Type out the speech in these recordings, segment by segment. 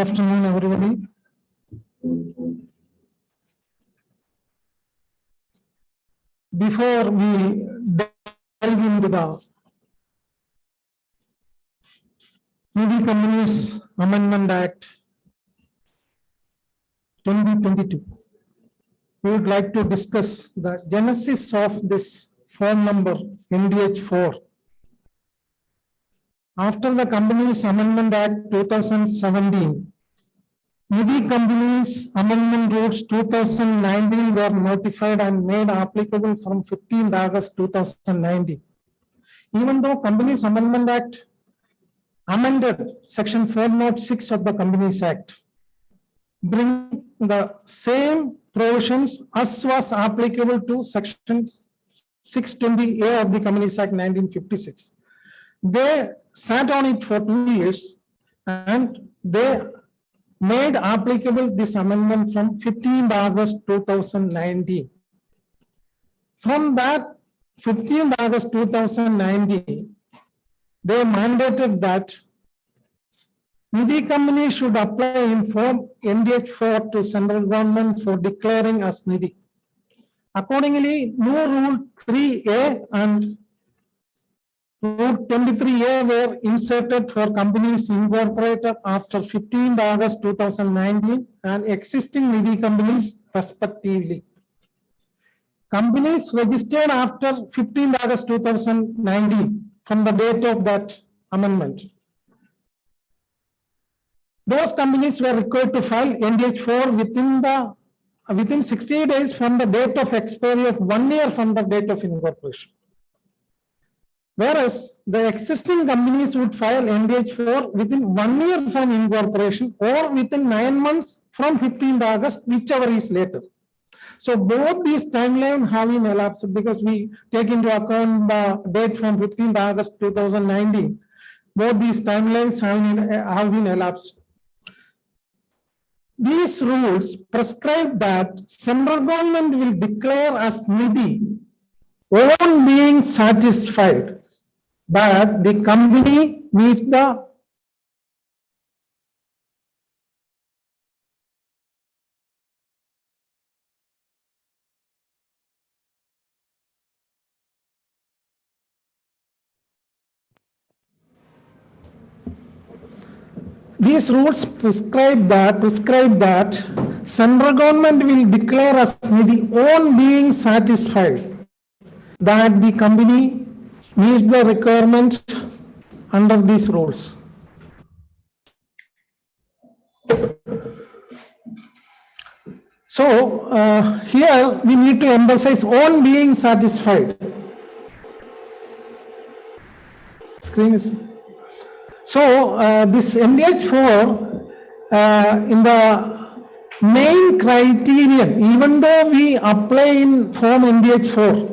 afternoon, everybody. Before we delve into the Nidhi Companies Amendment Act 2022, we would like to discuss the genesis of this phone number NDH4. After the Companies Amendment Act 2017, Nidhi Companies Amendment Rules 2019 were notified and made applicable from 15th August 2019. Even though Companies Amendment Act amended Section 406 of the Companies Act, bring the same provisions as was applicable to Section 620A of the Companies Act 1956. They sat on it for 2 years and they made applicable this amendment from 15th August 2019. From that 15th August 2019, they mandated that Nidhi Company should apply in Form NDH4 to central government for declaring as Nidhi. Accordingly, new Rule 3A and Rule 23A were inserted for companies incorporated after 15th August 2019 and existing Nidhi companies respectively. Companies registered after 15th August 2019 from the date of that amendment, those companies were required to file NDH4 within 60 days from the date of expiry of 1 year from the date of incorporation. Whereas the existing companies would file NDH4 within 1 year from incorporation or within 9 months from 15th August, whichever is later. So both these timelines have been elapsed because we take into account the date from 15th August 2019. Both these timelines have been elapsed. These rules prescribe that central government will declare as Nidhi on being satisfied that the company meets the These rules prescribe that central government will declare as Nidhi on being satisfied that the company meets the requirement under these rules. So here we need to emphasize on being satisfied. Screen is. So this NDH4 in the main criterion, even though we apply in Form NDH4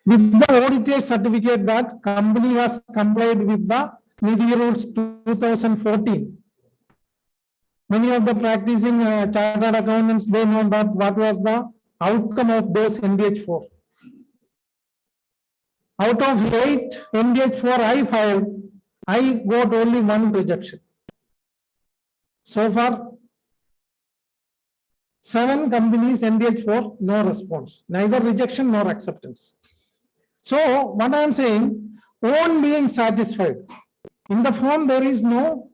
with the auditor certificate that company has complied with the Nidhi rules 2014. Many of the practicing chartered accountants, they know that what was the outcome of those NDH4. Out of 8 NDH4 I filed, I got only 1 rejection. So far, 7 companies NDH4, no response, neither rejection nor acceptance. So what I am saying, on being satisfied, in the form there is no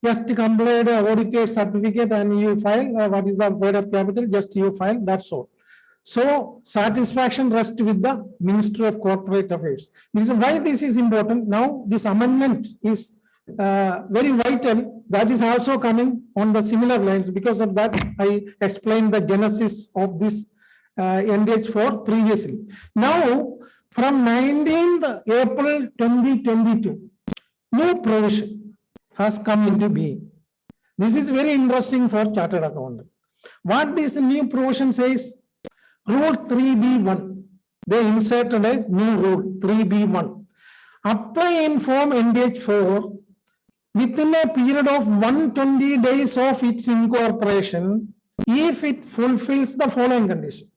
just complied auditor certificate and you file what is the paid up capital, just you file, that's all. So satisfaction rests with the Ministry of Corporate Affairs. This is why this is important. Now this amendment is very vital. That is also coming on the similar lines. Because of that, I explained the genesis of this NDH4 previously. Now from 19th April 2022, new provision has come into being. This is very interesting for chartered accountant. What this new provision says, Rule 3B1, they inserted a new rule, 3B1. Apply in Form NDH4 within a period of 120 days of its incorporation if it fulfills the following condition.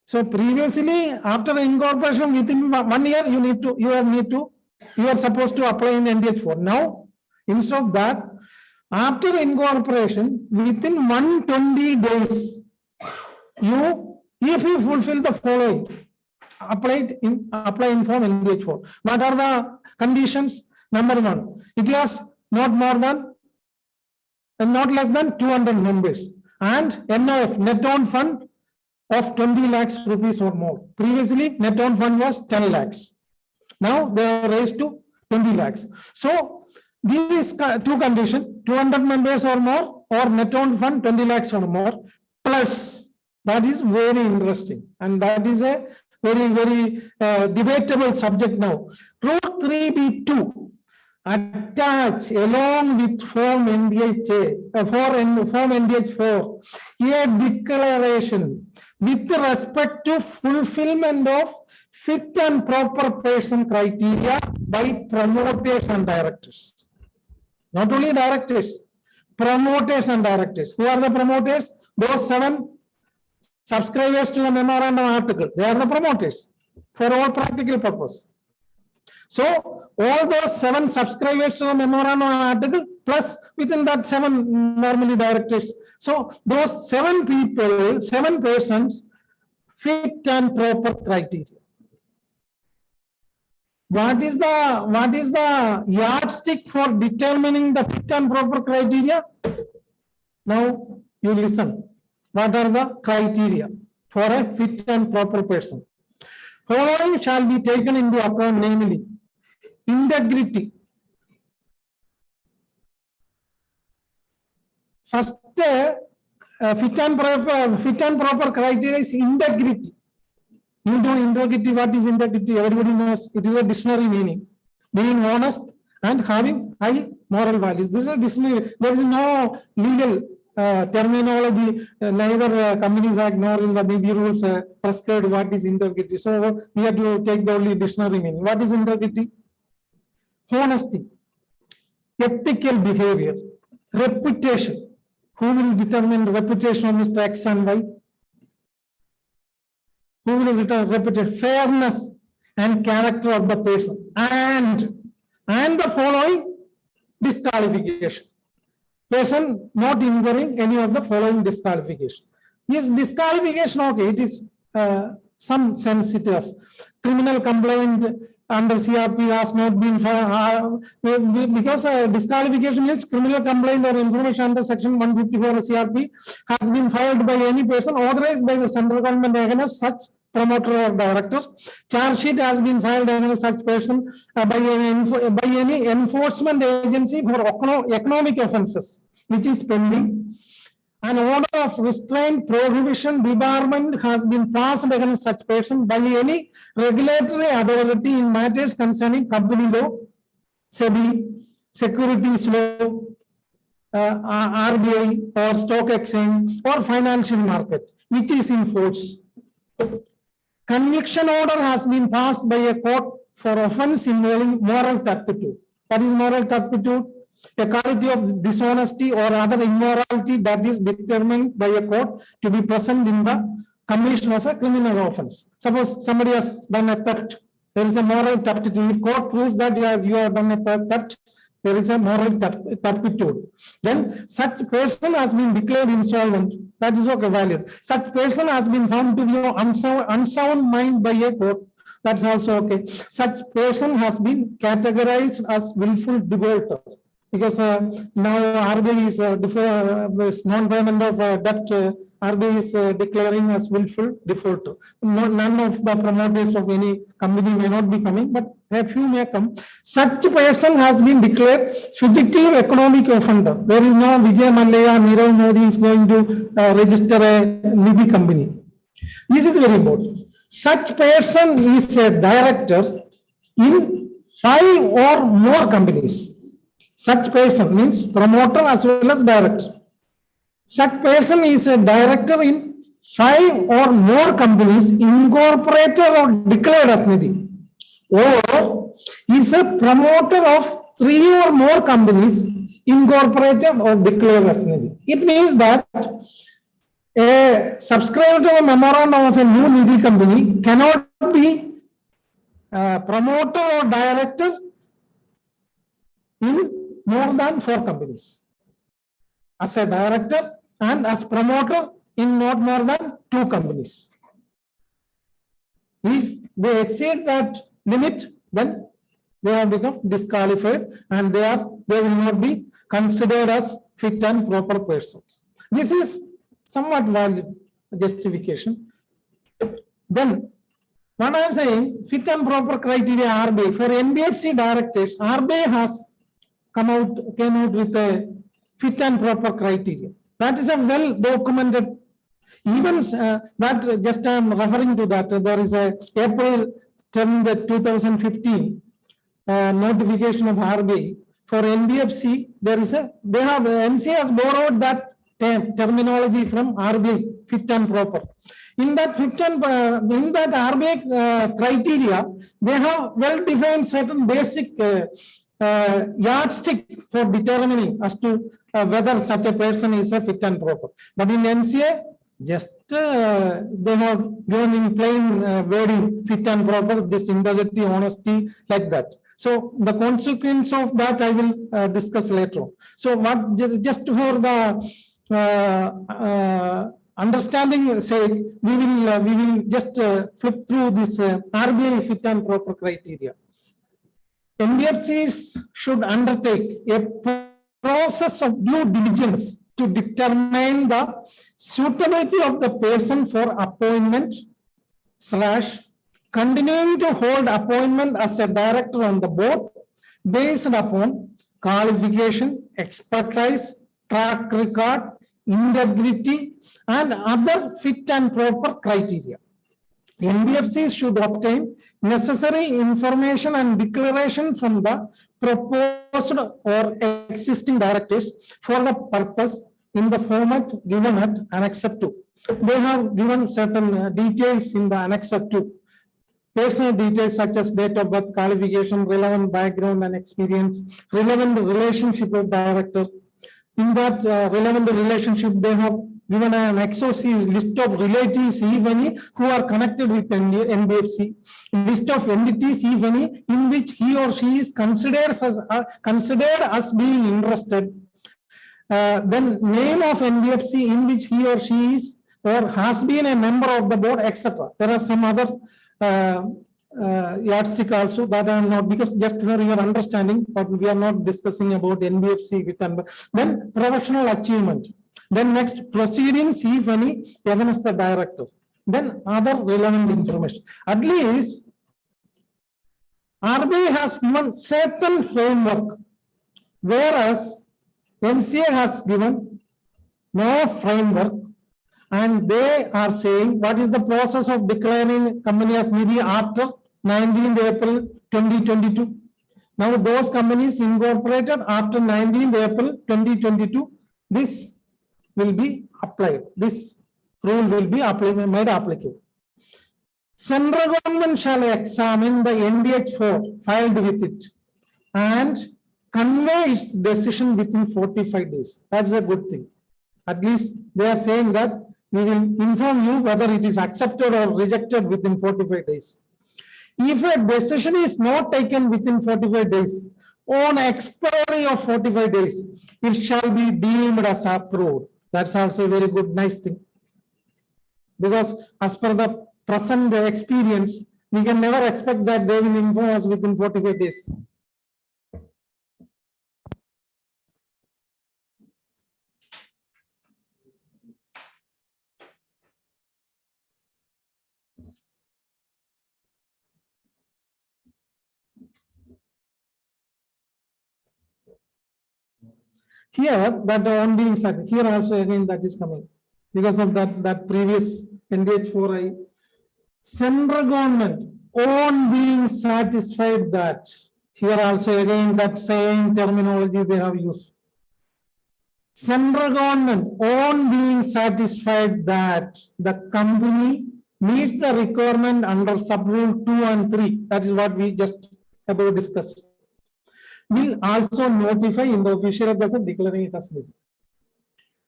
So previously, after incorporation within 1 year, you are supposed to apply in NDH4. Now, instead of that, After incorporation, within 120 days, if you fulfill the following, apply inform engage for. What are the conditions? Number one, it has not less than 200 members, and NOF, net own fund, of 20 lakhs rupees or more. Previously, net own fund was 10 lakhs. Now they are raised to 20 lakhs. So these two conditions, 200 members or more, or net own fund 20 lakhs or more, plus, that is very interesting, and that is a very debatable subject now. Rule 3B2, attach along with Form NDH, Form NDH4, a declaration with respect to fulfillment of fit and proper person criteria by promoters and directors. Not only directors, promoters and directors. Who are the promoters? Those 7 subscribers to the memorandum article. They are the promoters for all practical purpose. So all those 7 subscribers to the memorandum article, plus within that 7 normally directors. So those 7 people, 7 persons, fit and proper criteria. What is the yardstick for determining the fit and proper criteria? Now you listen. What are the criteria for a fit and proper person? Following shall be taken into account, namely integrity. First, fit and proper criteria is integrity. You know integrity. What is integrity? Everybody knows. It is a dictionary meaning: being honest and having high moral values. This is a dictionary. There is no legal terminology, neither Companies Act nor in the Nidhi rules prescribed what is integrity. So we have to take the only dictionary meaning. What is integrity? Honesty, ethical behavior, reputation. Who will determine the reputation of Mr. X and Y? Who will determine reputation? Fairness and character of the person, and the following disqualification. Person not incurring any of the following disqualification. Yes, disqualification, okay, it is some sense it is. Criminal complaint under CRP has not been filed, because disqualification means criminal complaint or information under section 154 of CRP has been filed by any person authorized by the central government against such promoter or director. Charge sheet has been filed against such person by any enforcement agency for economic offences, which is pending. An order of restraint, prohibition, debarment has been passed against such person by any regulatory authority in matters concerning company law, SEBI, securities law, RBI or stock exchange or financial market, which is in force. Conviction order has been passed by a court for offence involving moral turpitude. What is moral turpitude? A quality of dishonesty or other immorality that is determined by a court to be present in the commission of a criminal offence. Suppose somebody has done a theft, there is a moral turpitude. If court proves that you have done a theft, there is a moral turpitude. Then such person has been declared insolvent. That is okay, valid. Such person has been found to be unsound mind by a court. That's also okay. Such person has been categorized as willful defaulter. Because now RBI is non-payment of debt, RBI is declaring as willful defaulter. None of the promoters of any company may not be coming, but a few may come. Such person has been declared fugitive economic offender. There is no Vijay Mallya, Nirav Modi is going to register a Nidhi company. This is very important. Such person is a director in 5 or more companies. Such person means promoter as well as director. Such person is a director in 5 or more companies incorporated or declared as Nidhi, or is a promoter of 3 or more companies incorporated or declared as Nidhi. It means that a subscriber to a memorandum of a new Nidhi company cannot be a promoter or director in more than 4 companies. as a director and as promoter in not more than 2 companies. If they exceed that limit, then they have become disqualified and they will not be considered as fit and proper person. This is somewhat valid justification. Then what I am saying, fit and proper criteria RBI for NBFC directors, RBI has came out with a fit and proper criteria. That is a well documented. Even that, just I am referring to that, there is a April 10, 2015 notification of RBI for NBFC. There is a, they have, NC has borrowed that terminology from RBI, fit and proper. In that fit and in that RBI criteria, they have well defined certain basic yardstick for determining as to whether such a person is a fit and proper. But in NCA, just they have given in plain wording fit and proper, this integrity, honesty, like that. So the consequence of that I will discuss later on. So what, just for the understanding sake, we will just flip through this RBI fit and proper criteria. NBFCs should undertake a process of due diligence to determine the suitability of the person for appointment / continuing to hold appointment as a director on the board based upon qualification, expertise, track record, integrity, and other fit and proper criteria. NBFCs should obtain necessary information and declaration from the proposed or existing directors for the purpose in the format given at Annex 2. They have given certain details in the Annex 2. Personal details such as date of birth, qualification, relevant background and experience, relevant relationship of director. In that relevant relationship, they have given an exhaustive list of relatives, if any, who are connected with NBFC, list of entities, if any, in which he or she is considered as being interested. Then name of NBFC in which he or she is or has been a member of the board, etc. There are some other yardstick also that are not, because just for your understanding, but we are not discussing about NBFC with them. Then professional achievement. Then next, proceedings, if any, against the director. Then other relevant information. At least RBI has given certain framework, whereas MCA has given no framework, and they are saying what is the process of declaring company as Nidhi after 19th April 2022. Now those companies incorporated after 19th April 2022, this will be applied. This rule will be made applicable. Central government shall examine the NDH4 filed with it and convey its decision within 45 days. That's a good thing. At least they are saying that we will inform you whether it is accepted or rejected within 45 days. If a decision is not taken within 45 days, on expiry of 45 days, it shall be deemed as approved. That's also a very good, nice thing. Because as per the present experience, we can never expect that they will inform us within 45 days. Here, that on being said, here also again that is coming because of that previous NDH4I. Central government on being satisfied that, here also again that same terminology they have used. Central government on being satisfied that the company meets the requirement under sub-rule 2 and 3, that is what we just about discussed, will also notify in the official gazette declaring it as Nidhi.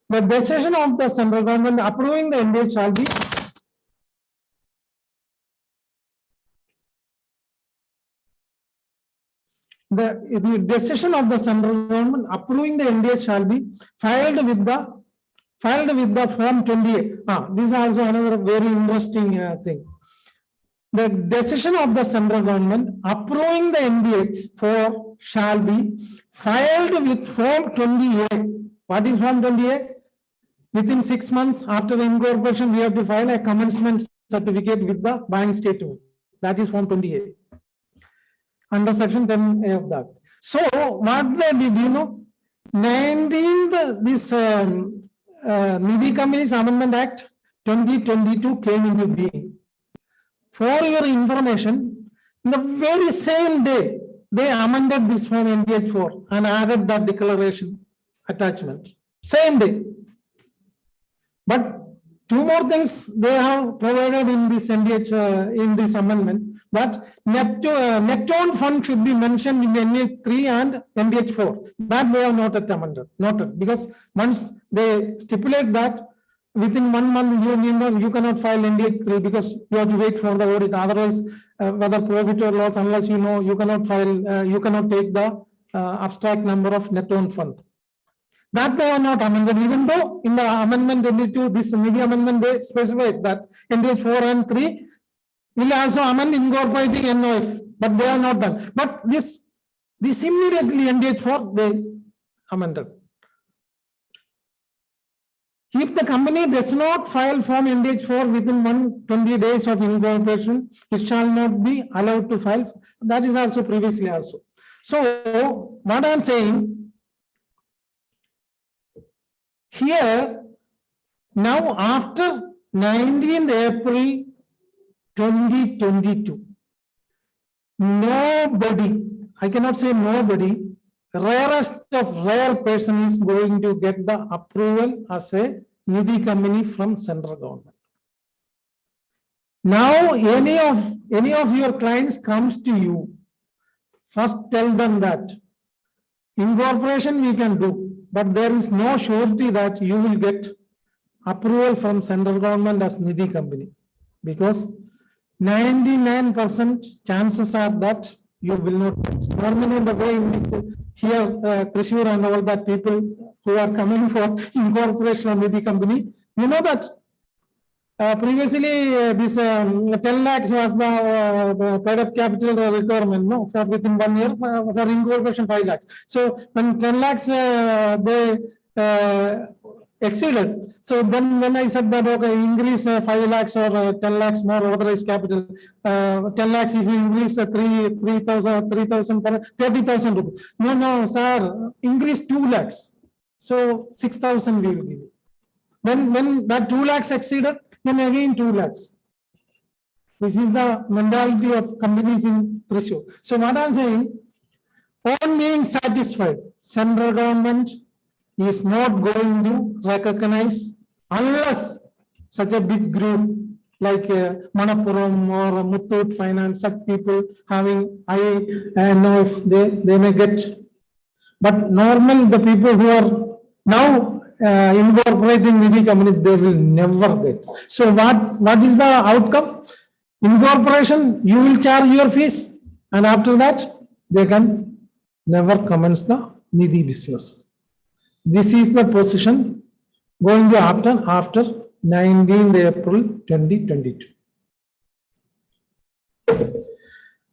The decision of the central government approving the NDH shall be the decision of the central government approving the NDA shall be filed with the Form 28. This is also another very interesting thing. The decision of the central government approving the NDH4 shall be filed with Form 28. What is Form 28? Within 6 months after the incorporation, we have to file a commencement certificate with the bank statement. That is Form 28. Under Section 10A of that. So, what they did, 19th, this Nidhi Companies Amendment Act 2022 came into being. For your information, in the very same day, they amended this Form NDH4 and added that declaration attachment. Same day. But two more things they have provided in this NDH, in this amendment, that net owned fund should be mentioned in NDH3 and NDH4. That they have noted, because once they stipulate that, within 1 month you cannot file NDH3 because you have to wait for the audit. Otherwise, whether profit or loss, unless you cannot file, you cannot take the abstract number of net owned fund. That they are not amended, even though in the amendment 22, this Nidhi amendment, they specified that NDH4 and 3 will also amend incorporating NOF, but they are not done. But this immediately NDH4 they amended. If the company does not file Form NDH4 within 120 days of incorporation, it shall not be allowed to file. That is also previously also. So what I am saying here, now after 19th April 2022, nobody, I cannot say nobody, rarest of rare person is going to get the approval as a Nidhi company from central government. Now, any of your clients comes to you, first tell them that incorporation we can do, but there is no surety that you will get approval from central government as Nidhi company, because 99% chances are that you will not. Normally, in the way here, THRISSUR and all that people who are coming for incorporation of Nidhi company, you know that previously this 10 lakhs was the paid up capital requirement, no, for within 1 year for incorporation 5 lakhs. So when 10 lakhs they exceeded. So then when I said that, okay, increase 5 lakhs or 10 lakhs more authorized capital, 10 lakhs if you increase 3,000, 30,000 rupees. No, sir, increase 2 lakhs. So 6,000 we will give you. When that 2 lakhs exceeded, then again 2 lakhs. This is the mentality of companies in THRISSUR. So what I am saying, on being satisfied, central government is not going to recognize unless such a big group like Manappuram or Muthoot Finance, such people having, I know if they may get. But normal, the people who are now incorporating Nidhi company, they will never get. So what is the outcome? Incorporation, you will charge your fees, and after that, they can never commence the Nidhi business. This is the position going to happen after 19th April 2022.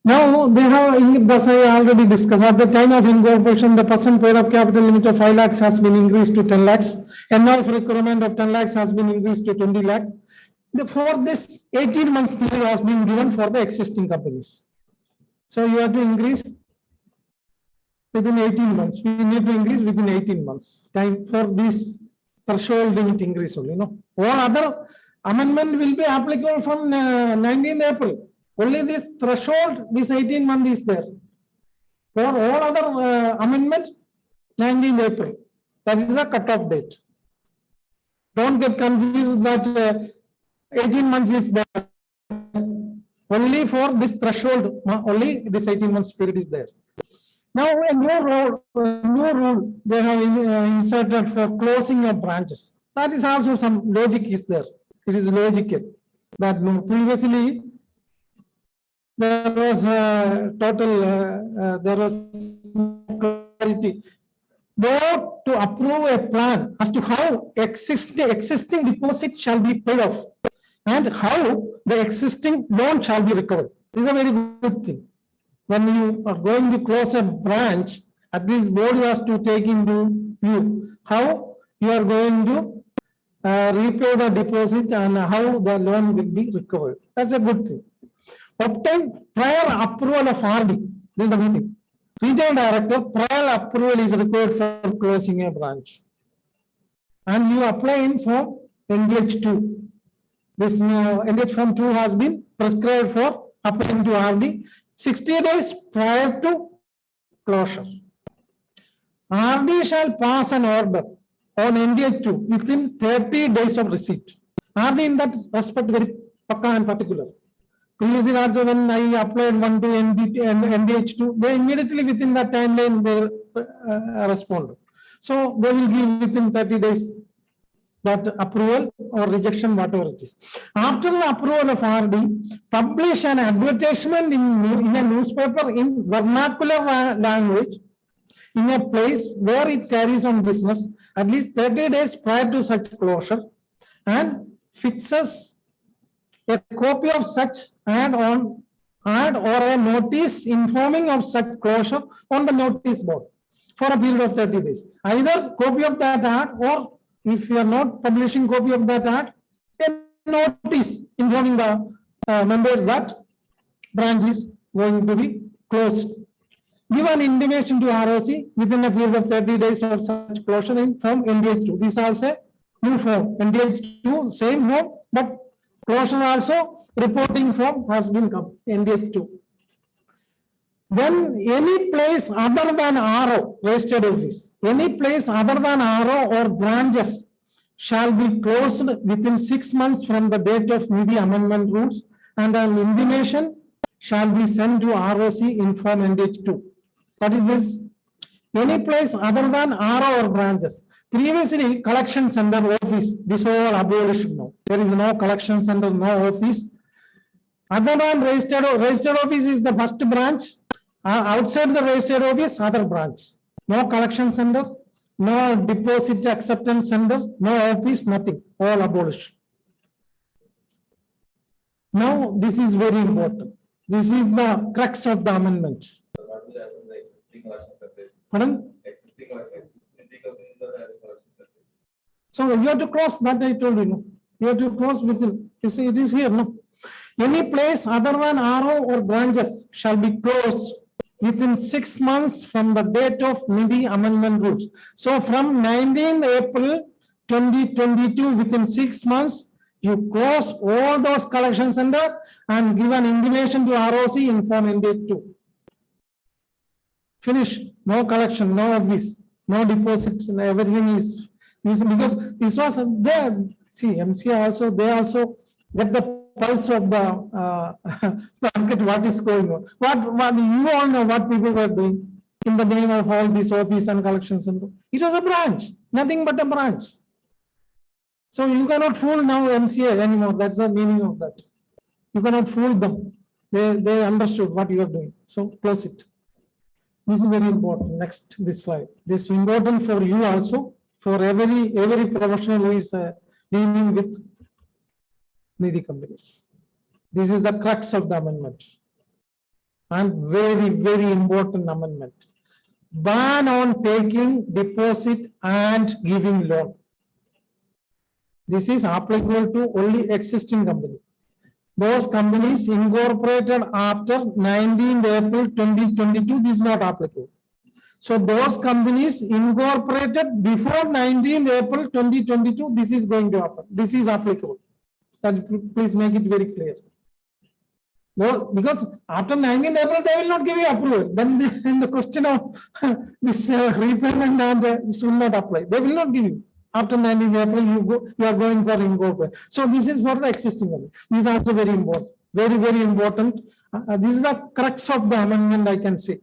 Now they have, thus I already discussed, at the time of incorporation, the person paid up capital limit of 5 lakhs has been increased to 10 lakhs. And now requirement of 10 lakhs has been increased to 20 lakhs. For this 18 months period has been given for the existing companies. So you have to increase within 18 months. We need to increase within 18 months. Time for this threshold limit increase only. All other amendment will be applicable from 19th April. Only this threshold, this 18 month is there. For all other amendments, 19th April. That is the cutoff date. Don't get confused that 18 months is there. Only for this threshold, only this 18 months period is there. Now a new rule they have inserted for closing of branches. That is also some logic is there. It is logical that previously there was a total, there was clarity. Board to approve a plan as to how existing deposit shall be paid off and how the existing loan shall be recovered. This is a very good thing. When you are going to close a branch, at least board has to take into view how you are going to repay the deposit and how the loan will be recovered. That's a good thing. Obtain prior approval of RD. This is the meeting. Regional director, prior approval is required for closing a branch. And you apply for NDH2. This NDH form 2 has been prescribed for applying to RD 60 days prior to closure. RD shall pass an order on NDH2 within 30 days of receipt. RD in that respect very pakka and particular. Previously also when I applied one to NDH2, they immediately within that timeline they respond. So they will give within 30 days that approval or rejection, whatever it is. After the approval of RD, publish an advertisement in a newspaper in vernacular language in a place where it carries on business at least 30 days prior to such closure and fixes a copy of such ad or a notice informing of such closure on the notice board for a period of 30 days. Either copy of that ad or if you are not publishing copy of that ad, a notice informing the members that branch is going to be closed. Give an intimation to ROC within a period of 30 days of such closure in form NDH2. This is also new form. NDH2, same form, but closure also reporting form has been come, NDH2. When any place other than RO, registered office, any place other than RO or branches shall be closed within 6 months from the date of Nidhi amendment rules and an intimation shall be sent to ROC in form NDH2. That is this. Any place other than RO or branches. Previously, collection center office, this all abolished now. There is no collection center, no office. Other than registered office is the first branch. Outside the registered office, other branch. No collection center, no deposit acceptance center, no office, nothing. All abolished. Now, this is very important. This is the crux of the amendment. Pardon? So you have to close that I told you. You have to close within. You see, it is here. No. Any place other than RO or branches shall be closed within 6 months from the date of Nidhi amendment rules. So from 19th April 2022, within 6 months, you close all those collection centers and give an intimation to ROC in form NDH2. Finish. No collection, no office, no deposit, everything is this because this was there. See, MCA also, they also get the pulse of the market, what is going on. What you all know what people were doing in the name of all these office and collection center. It was a branch, nothing but a branch. So you cannot fool now MCA anymore. That's the meaning of that. You cannot fool them. They understood what you are doing. So close it. This is very important. Next, this slide. This is important for you also, for every professional who is dealing with Nidhi companies. This is the crux of the amendment. And very, very important amendment. Ban on taking deposit and giving loan. This is applicable to only existing company. Those companies incorporated after 19th April 2022, this is not applicable. So those companies incorporated before 19th April 2022, this is going to happen. This is applicable. That please make it very clear. No, because after 19th April, they will not give you approval. Then the question of this repayment and this will not apply. They will not give you. After 19th April, you are going for incorporation. So this is for the existing company. This is also very important. Very, very important. This is the crux of the amendment, I can say.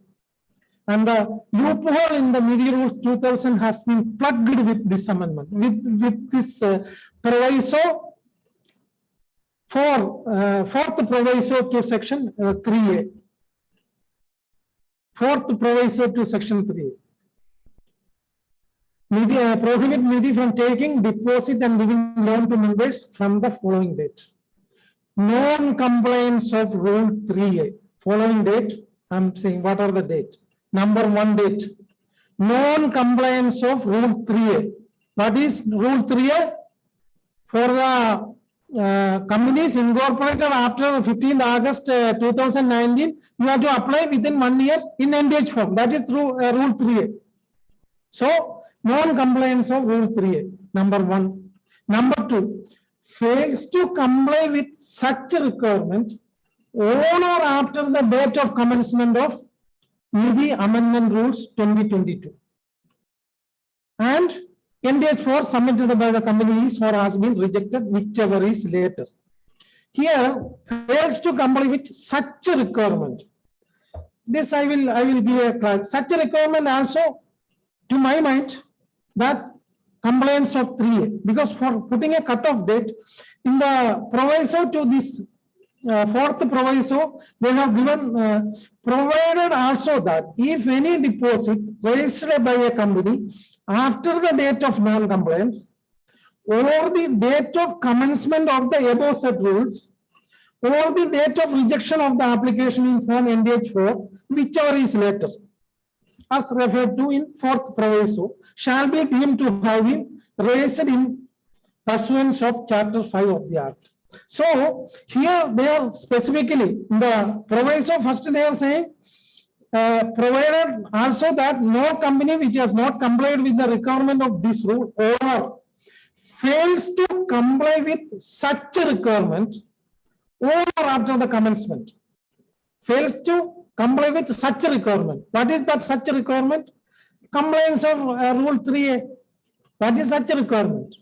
And the loophole in the Nidhi Rules 2000 has been plugged with this amendment, with this proviso fourth proviso to section 3A. Fourth proviso to section 3A. Nidhi, prohibit Nidhi from taking deposit and giving loan to members from the following date. Non-compliance of rule 3A. Following date, I'm saying what are the date? Number 1 date. Non-compliance of rule 3A. What is rule 3A? For the companies incorporated after 15th August 2019, you have to apply within 1 year in NDH form. That is through rule 3A. So, non-compliance of rule 3A, number 1. Number 2, fails to comply with such a requirement on or after the date of commencement of Nidhi Amendment Rules 2022. And NDH4 submitted by the company is or has been rejected, whichever is later. Here, fails to comply with such a requirement. This I will give a class. Such a requirement also, to my mind, that compliance of 3A, because for putting a cutoff date in the proviso to this fourth proviso, they have given provided also that if any deposit raised by a company after the date of non-compliance or the date of commencement of the above said rules or the date of rejection of the application in form NDH4, whichever is later, as referred to in fourth proviso, shall be deemed to have been raised in pursuance of Chapter 5 of the Act. So here they are specifically in the proviso, first they are saying provided also that no company which has not complied with the requirement of this rule or fails to comply with such a requirement or after the commencement, fails to comply with such a requirement. What is that such a requirement? Compliance of rule 3A. That is such a requirement.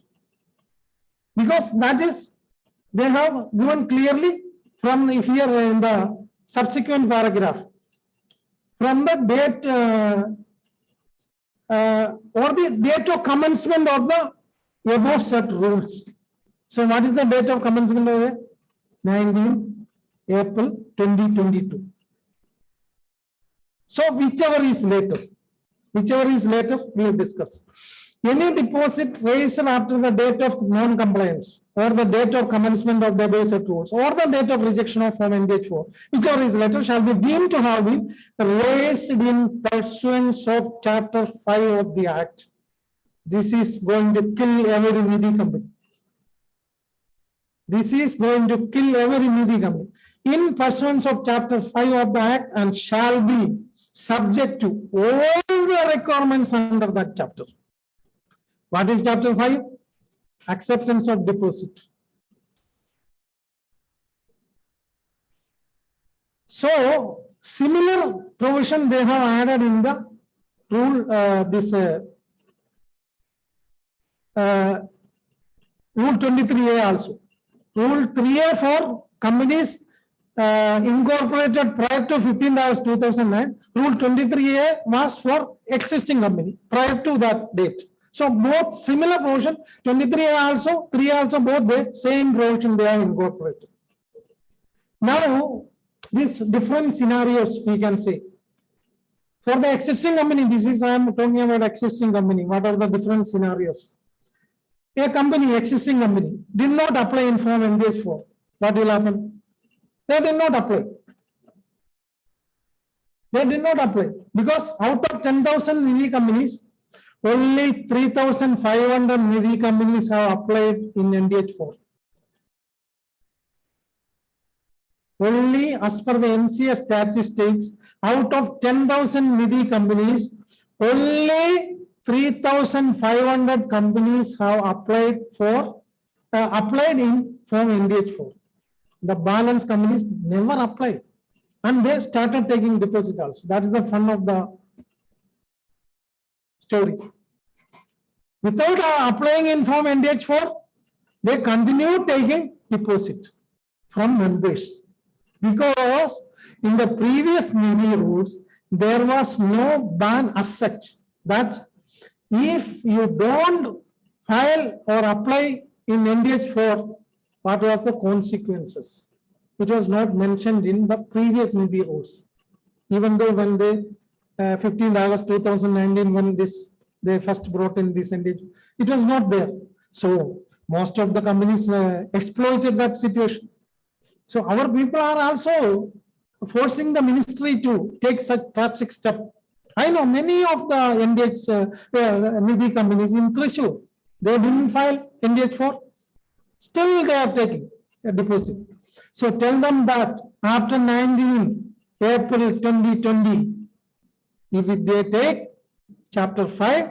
Because that is, they have given clearly from here in the subsequent paragraph. From the date or the date of commencement of the above set rules. So what is the date of commencement of it? 19 April 2022. So whichever is later, we will discuss. Any deposit raised after the date of non-compliance or the date of commencement of the above set rules or the date of rejection of form NDH4, whichever is later, shall be deemed to have been raised in pursuance of Chapter 5 of the Act. This is going to kill every Nidhi company. This is going to kill every Nidhi company. In pursuance of Chapter 5 of the Act and shall be subject to all the requirements under that chapter. What is Chapter 5? Acceptance of deposit. So, similar provision they have added in the rule, Rule 23A also. Rule 3A for companies incorporated prior to 15th August 2009. Rule 23A was for existing company prior to that date. So both similar provision, 23A also, 3A also, both the same provision they are incorporated. Now, these different scenarios we can say. For the existing company, this is I am talking about existing company. What are the different scenarios? A company, existing company, did not apply in form NDH4. What will happen? They did not apply. They did not apply because out of 10,000 Nidhi companies, only 3,500 Nidhi companies have applied in NDH4. Only as per the MCA statistics, out of 10,000 Nidhi companies, only 3,500 companies have applied in form NDH4. The balance companies never applied, and they started taking deposit also. That is the fun of the story. Without applying in form NDH4, they continue taking deposit from members, because in the previous Nidhi rules there was no ban as such that if you don't file or apply in NDH4, what was the consequences. It was not mentioned in the previous Nidhi rules. Even though when they 15th August 2019, when they first brought in this engagement, it was not there. So most of the companies exploited that situation. So our people are also forcing the ministry to take such drastic step. I know many of the engaged Nidhi companies in THRISSUR, they didn't file engaged for. Still they are taking a deposit. So tell them that after 19 April 2020, if they take chapter 5,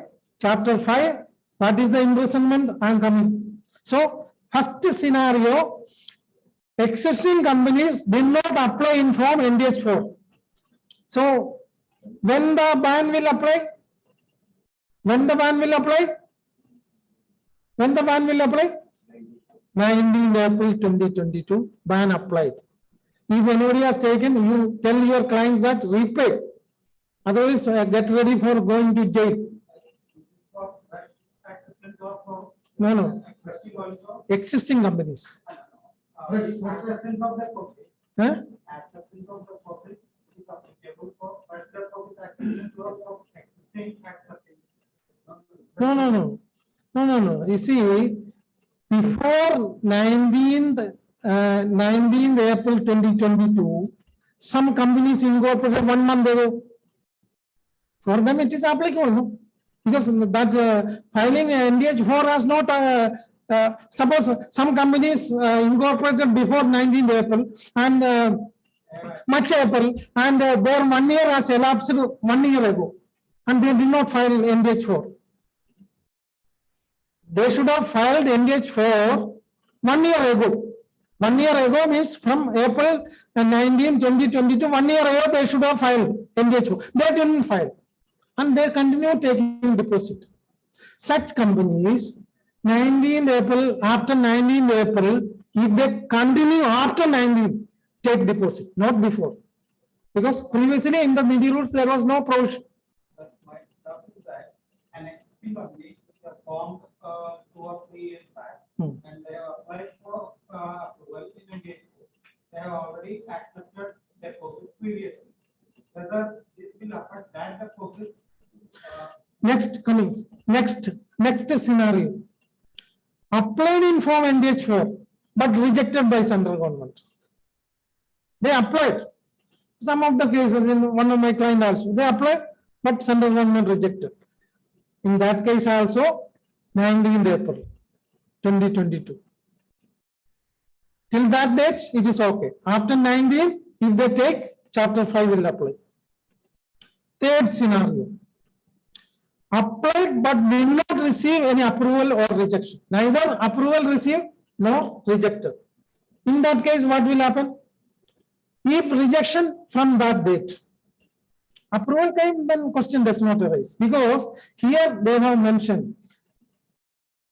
what is the imprisonment? I am coming. So first scenario, existing companies did not apply in form NDH4. So when the ban will apply? When the ban will apply? When the ban will apply? 19 April 2022, ban applied. If anybody has taken, you tell your clients that repay. Otherwise, get ready for going to jail. No. Existing companies. Acceptance of the profit. Acceptance of the profit is applicable for further profit acceptance of existing acceptance. No. You see, before 19th April 2022, some companies incorporated 1 month ago. For them, it is applicable, no? Because that filing NDH4 has not. Suppose some companies incorporated before 19th April and March April, and their 1 year has elapsed 1 year ago, and they did not file NDH4. They should have filed NDH4 1 year ago. 1 year ago means from April 19, 2022, 1 year ago they should have filed NDH4. They didn't file. And they continue taking deposit. Such companies, 19th April, after 19th April, if they continue after 19th, take deposit, not before. Because previously in the Nidhi rules, there was no provision. But my doubt is that an existing company was formed 2 or 3 years back, and they have applied for approval in India. They have already accepted deposit previously. Whether this will affect that deposit? Next scenario. Applied in form NDH4, but rejected by central government. They applied. Some of the cases in one of my clients also, they applied, but central government rejected. In that case also, 19th April 2022. Till that date, it is okay. After 19, if they take, chapter 5 will apply. Third scenario. Applied but did not receive any approval or rejection. Neither approval received nor rejected. In that case, what will happen? If rejection from that date, approval came, then question does not arise. Because here they have mentioned,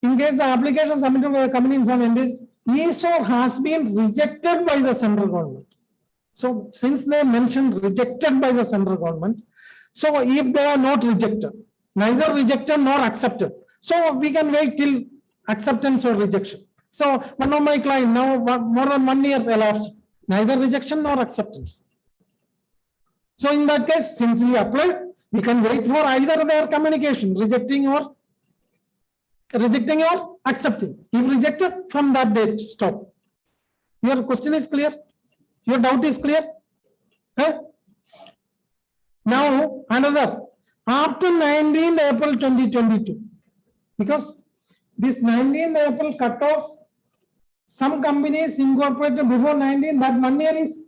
in case the application submitted by the company in form ESOR has been rejected by the central government. So since they mentioned rejected by the central government, so if they are not rejected, neither rejected nor accepted, so we can wait till acceptance or rejection. So one of my clients now more than 1 year elapsed, neither rejection nor acceptance. So in that case, since we applied, we can wait for either their communication, rejecting or accepting. If rejected, from that date, stop. Your question is clear? Your doubt is clear? Huh? Now, another. After 19th April 2022, because this 19th April cutoff, some companies incorporated before 19, that 1 year is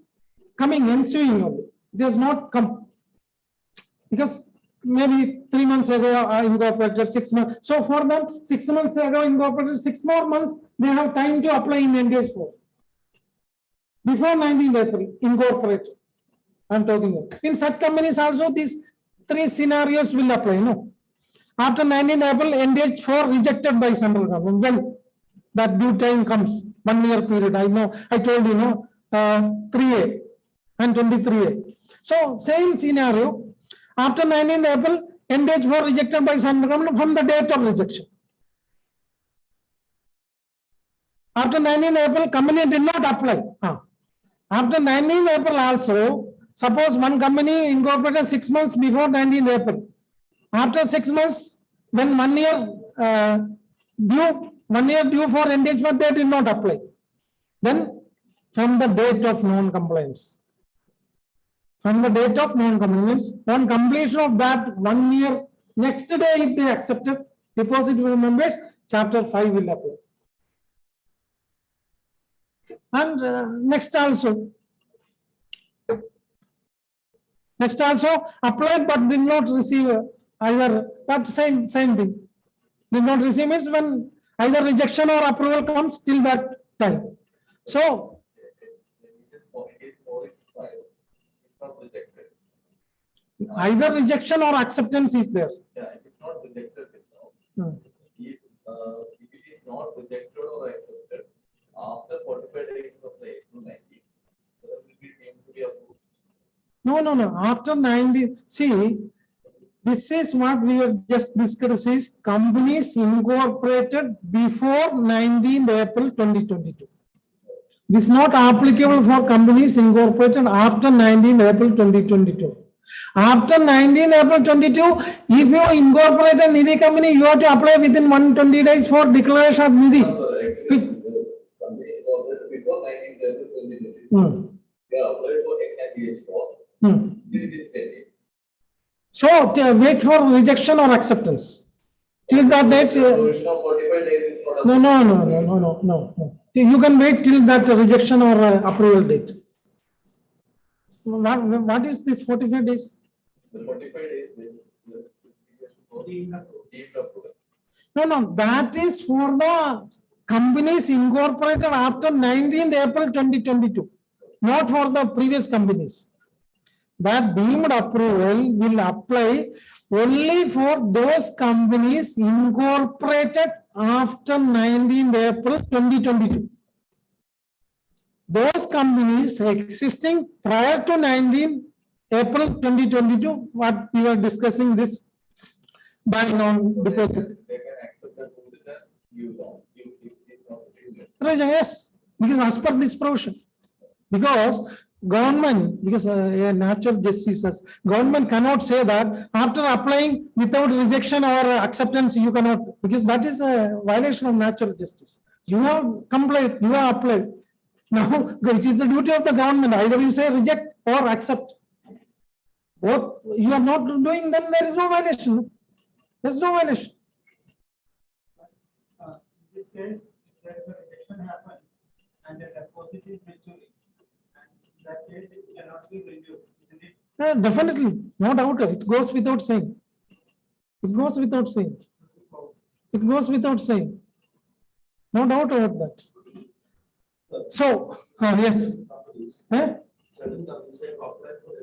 coming, ensuing only. It has not come. Because maybe 3 months ago I incorporated, 6 months. So for that 6 months ago incorporated, 6 more months, they have time to apply in NDH4. Before 19th April, incorporated. I'm talking about. In such companies also, these 3 scenarios will apply. No. After 19th April, NDH4 rejected by central government. When that due time comes, 1 year period. I know, I told you, no, 3A and 23A. So same scenario. After 19th April, NDH4 rejected by central government from the date of rejection. After 19th April, company did not apply. After 19th April also, suppose one company incorporated 6 months before 19th April. After 6 months, when 1 year due for engagement, they did not apply. Then from the date of non-compliance. From the date of non-compliance, on completion of that 1 year, next day if they accepted depository members, chapter 5 will apply. And next also applied but did not receive either, that same thing. Did not receive means when either rejection or approval comes till that time. So either rejection or acceptance is there. Yeah, it is not rejected now. If it is not rejected or accepted after 45 days of the April 19, so that will be deemed to be approved. No. After 90, see, this is what we have just discussed is companies incorporated before 19th April 2022. This is not applicable for companies incorporated after 19th April 2022. After 19th April 22, if you incorporate a Nidhi company, you have to apply within 120 days for declaration of Nidhi. Before 19th April 2022, they applied for XNDH4. It is pending. So wait for rejection or acceptance. Till that date. Provision of 45 days is not No. You can wait till that rejection or approval date. What is this 45 days? The 45 days deemed approval. No, that is for the companies incorporated after 19th April 2022, not for the previous companies. That deemed approval will apply only for those companies incorporated after 19th April 2022. Those companies existing prior to 19th April 2022, what we are discussing this by non-deposit. They can accept the position, you don't. If it is not Raja, yes, because as per this provision, because government, because natural justice, government cannot say that after applying without rejection or acceptance you cannot, because that is a violation of natural justice. You have complied, you have applied. Now it is the duty of the government, either you say reject or accept. Both you are not doing, then there is no violation. There is no violation. In this case, if there is a rejection happens and the deposit is maturing, and in that case it cannot be renewed, isn't it? Definitely, no doubt. It goes without saying. It goes without saying. It goes without saying. No doubt about that. So, yes. Certain companies have applied for a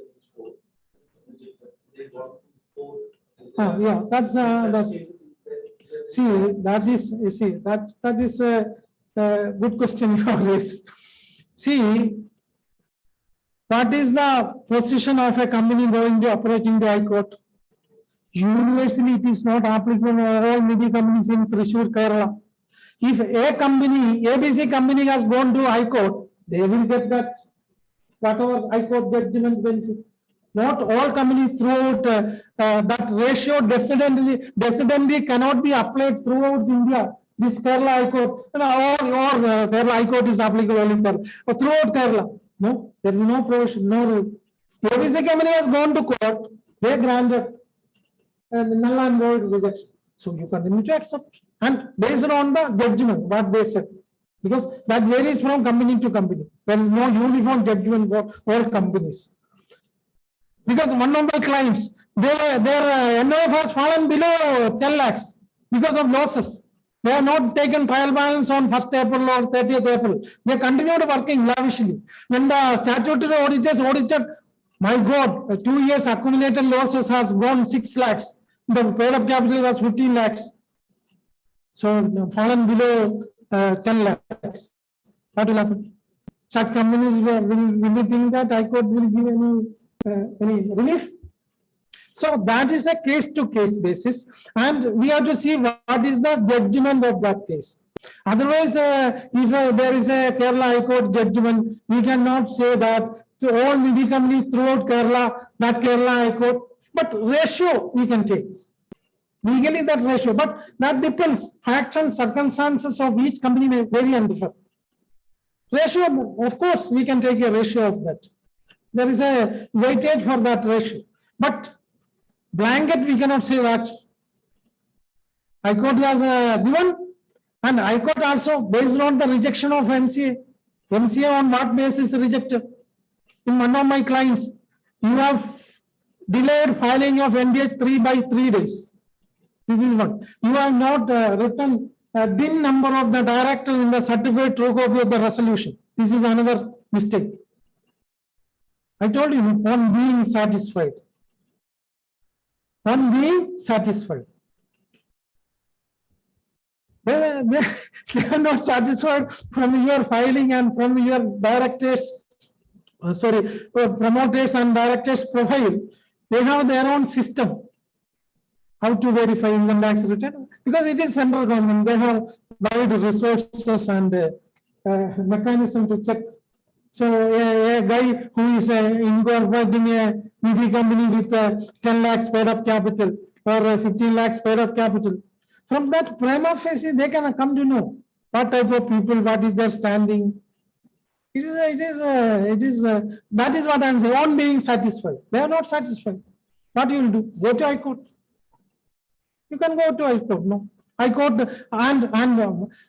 they got four. Yeah, that's see, that is a good question you have raised. See, what is the position of a company going to operate into High Court? Universally, it is not applicable for all Nidhi companies in THRISSUR, Kerala. If a company, ABC company has gone to High Court, they will get that whatever High Court judgment benefit. Not all companies throughout that ratio decidency cannot be applied throughout India. This Kerala High Court or Kerala High Court is applicable only for throughout Kerala. No, there is no provision, no rule. ABC company has gone to court, they granted null and void rejection. So you continue to accept and based on the judgment what they said, because that varies from company to company. There is no uniform judgment for all companies. Because one of my clients, their NOF has fallen below 10 lakhs because of losses. They have not taken trial balance on 1st April or 30th April. They continued working lavishly. When the statutory auditors audited, my God, 2 years accumulated losses has gone 6 lakhs. The paid up capital was 15 lakhs. So fallen below 10 lakhs. What will happen? Such companies will we think that High Court will give any relief? So that is a case-to-case basis, and we have to see what is the judgment of that case. Otherwise, if there is a Kerala High Court judgment, we cannot say that to all Nidhi companies throughout Kerala, that Kerala High Court, but ratio we can take. Legally that ratio, but that depends. Facts and circumstances of each company may vary and differ. Ratio, of course, we can take a ratio of that. There is a weightage for that ratio. But blanket, we cannot say that. High Court has given, and High Court also based on the rejection of MCA. MCA on what basis rejected? In one of my clients, you have delayed filing of NBH 3 by 3 days. This is one. You have not written DIN number of the director in the certificate true copy of the resolution. This is another mistake. I told you, on being satisfied. On being satisfied. They are not satisfied from your filing and from your directors, promoters and directors profile. They have their own system. How to verify income tax returns? Because it is central government. They have wide resources and mechanism to check. So a guy who is incorporating a Nidhi company with 10 lakhs paid up capital or 15 lakhs paid up capital, from that prima facie they can come to know what type of people, what is their standing. That is what I am saying. On being satisfied, they are not satisfied. What you will do? Go to High Court. You can go to High Court. No, High Court. And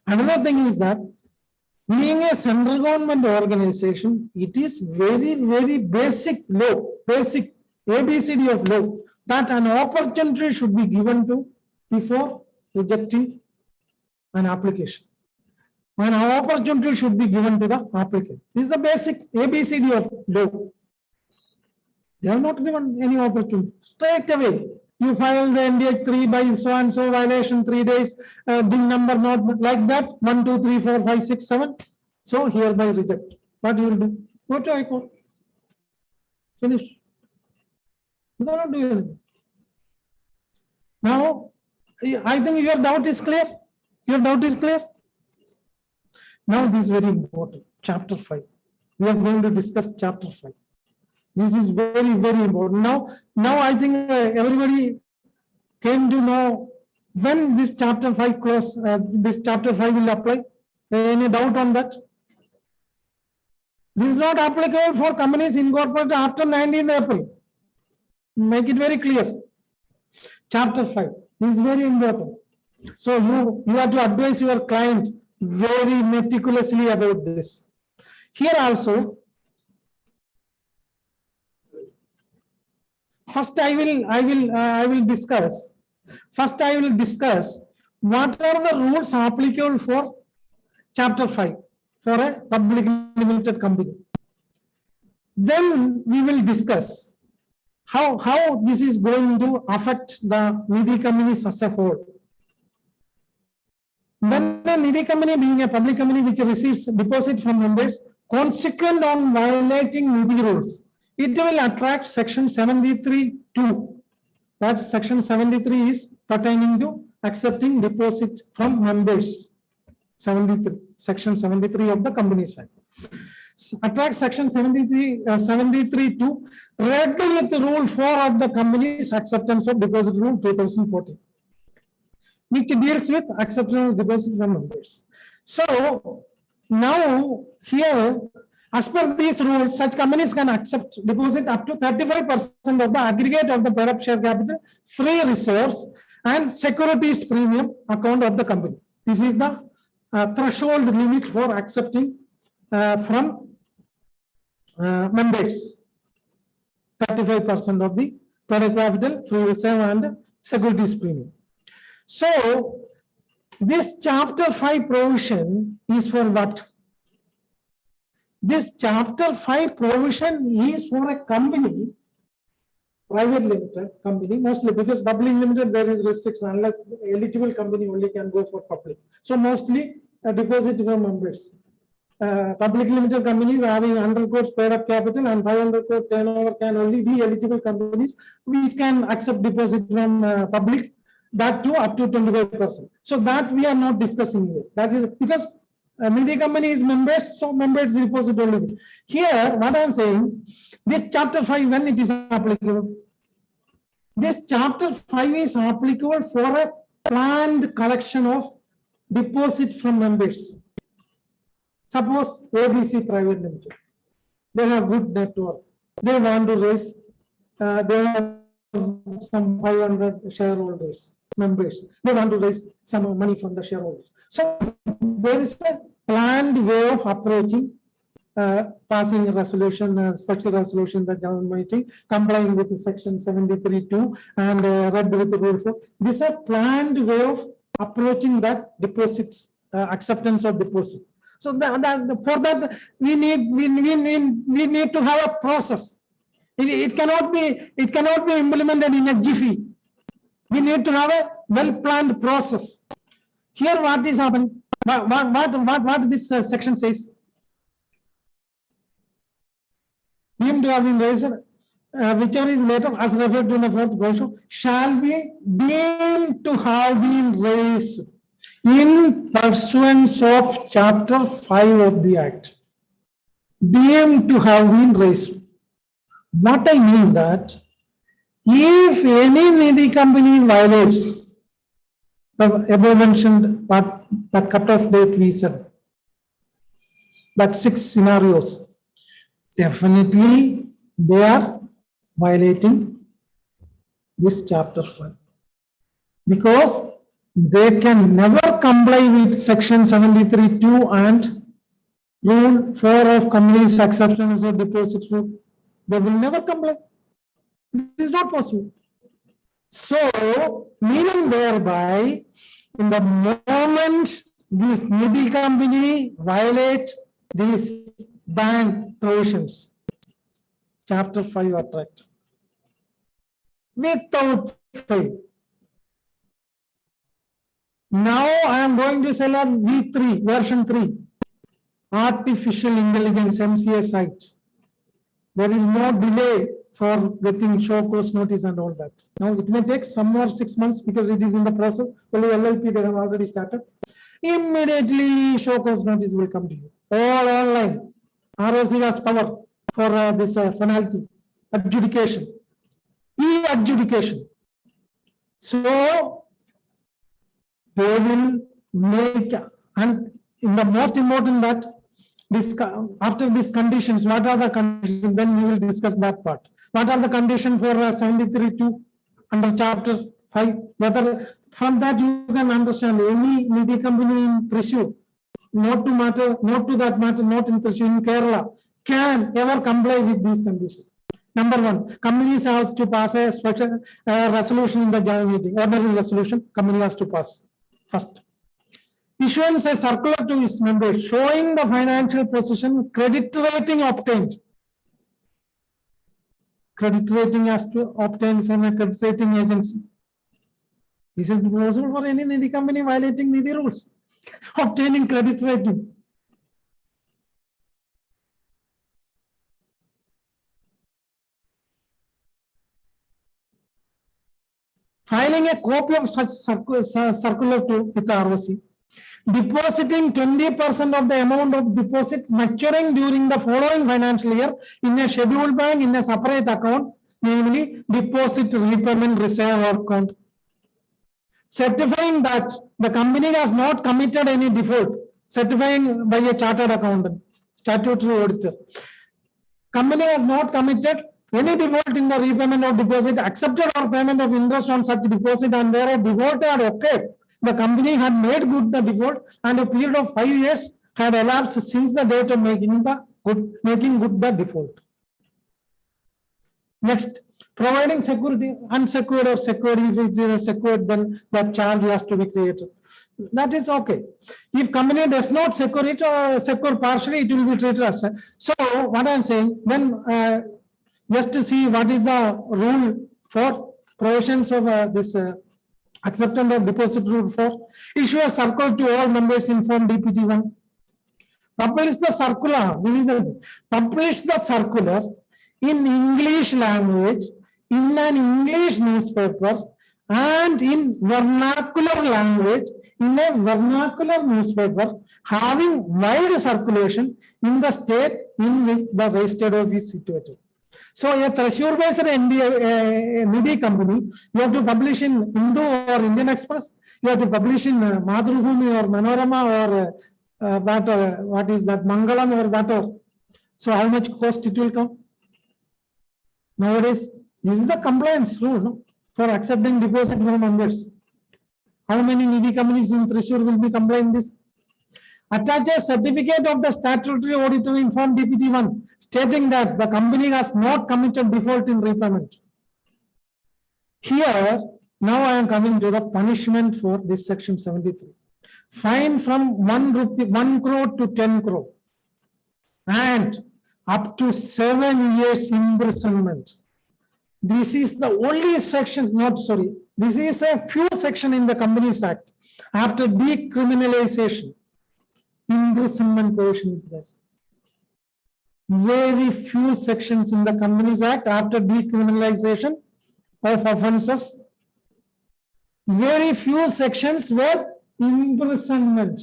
another thing is that being a central government organization, it is very, very basic law, basic ABCD of law, that an opportunity should be given to before rejecting an application. An opportunity should be given to the applicant. This is the basic ABCD of law. They have not given any opportunity. Straight away, you file the NDH 3 by so and so violation 3 days, DIN number not like that, 1, 2, 3, 4, 5, 6, 7. So hereby reject. What you will do? Go to High Court. Finish. You cannot do anything. Now, I think your doubt is clear. Your doubt is clear. Now this is very important. Chapter 5. We are going to discuss chapter 5. This is very, very important. Now I think everybody came to know when this chapter 5 close. This chapter 5 will apply. Any doubt on that? This is not applicable for companies incorporated after 19th April. Make it very clear. Chapter 5. This is very important. So you have to advise your client very meticulously about this. Here also, first I will discuss. First I will discuss what are the rules applicable for chapter 5 for a public limited company. Then we will discuss how this is going to affect the Nidhi companies as a whole. When a Nidhi company, being a public company which receives deposit from members, consequent on violating Nidhi rules, it will attract section 73(2). That section 73 is pertaining to accepting deposit from members. 73, section 73 of the Companies Act. Attract section 73(2), read with rule 4 of the Companies Acceptance of Deposit Rule 2014. Which deals with acceptance of deposit from members. So now here, as per these rules, such companies can accept deposit up to 35% of the aggregate of the paid up share capital, free reserves, and securities premium account of the company. This is the threshold limit for accepting from members. 35% of the paid up capital, free reserve, and securities premium. So, this chapter 5 provision is for what? This chapter 5 provision is for a company, private limited company, mostly because public limited there is restriction unless eligible company only can go for public. So, mostly a deposit from members. Public limited companies having 100 crores paid up capital and 500 crore turnover can only be eligible companies which can accept deposit from public. that too up to 25%. So that we are not discussing here. That is because Nidhi company is members, so members deposit only. Here, what I am saying, this chapter 5, when it is applicable? This chapter 5 is applicable for a planned collection of deposit from members. Suppose ABC Private Limited, they have good net worth. They want to raise, they have some 500 shareholders, members. They want to raise some money from the shareholders. So there is a planned way of approaching, passing a resolution, special resolution, the general meeting, complying with section 73(2) and read with the rule 4. This is a planned way of approaching that deposits, acceptance of deposit. So for that we need to have a process. It cannot be implemented in a jiffy. We need to have a well-planned process. Here, what is happening? What this section says? Deemed to have been raised, whichever is later as referred to in the fourth portion, shall be deemed to have been raised in pursuance of chapter 5 of the Act. Deemed to have been raised. What I mean that if any Nidhi company violates the above mentioned part, the cutoff date we said, that 6 scenarios, definitely they are violating this chapter 5 because they can never comply with section 73(2) and rule 4 of company's acceptance of deposit rule. They will never comply. It is not possible. So, meaning thereby, in the moment this Nidhi company violate these bank provisions, chapter 5 attract without fail. Now I am going to sell a V3 version 3 artificial intelligence MCA site. There is no delay for getting show cause notice and all that. Now it may take some more 6 months because it is in the process. Only LLP they have already started. Immediately show cause notice will come to you. All online. ROC has power for this penalty adjudication, e-adjudication. So they will make, and in the most important that this, after these conditions, what are the conditions? Then we will discuss that part. What are the conditions for 73(2) under chapter 5? Whether from that you can understand any Nidhi company in THRISSUR, not to that matter, not in THRISSUR, in Kerala, can ever comply with these conditions. Number 1, companies have to pass a special resolution in the general meeting, ordinary resolution, company has to pass first. Issuance a circular to its members showing the financial position, credit rating obtained. Credit rating has to obtain from a credit rating agency. This is possible for any Nidhi company violating Nidhi rules. Obtaining credit rating. Filing a copy of such circular with the ROC. Depositing 20% of the amount of deposit maturing during the following financial year in a scheduled bank in a separate account, namely deposit repayment reserve account. Certifying that the company has not committed any default, certifying by a chartered accountant, statutory auditor. Company has not committed any default in the repayment of deposit, accepted or payment of interest on such deposit, and where a default had occurred, the company had made good the default, and a period of 5 years had elapsed since the date of making good the default. Next, providing security, unsecured or secured. If it is secured, then that charge has to be created. That is okay. If company does not secure it or secure partially, it will be treated as. So what I am saying, when just to see what is the rule for provisions of this acceptance of deposit rule 4, issue a circular to all members in form DPT1. Publish the circular. This is the thing. Publish the circular in English language in an English newspaper and in vernacular language, in a vernacular newspaper, having wide circulation in the state in which the registered office is situated. So a THRISSUR based Nidhi company, you have to publish in Hindu or Indian Express, you have to publish in Madhurabhumi or Manorama or what is that, Mangalam or whatever. So how much cost it will come? Nowadays, this is the compliance rule, no? For accepting deposit from members. How many Nidhi companies in THRISSUR will be complying this? Attach a certificate of the statutory auditor in form DPT1 stating that the company has not committed default in repayment. Here, now I am coming to the punishment for this section 73. Fine from 1 crore to 10 crore and up to 7 years imprisonment. This is the only section, this is a few section in the Companies Act. After decriminalization, imprisonment provision is there. Very few sections in the Companies Act after decriminalization of offences. Very few sections were imprisonment.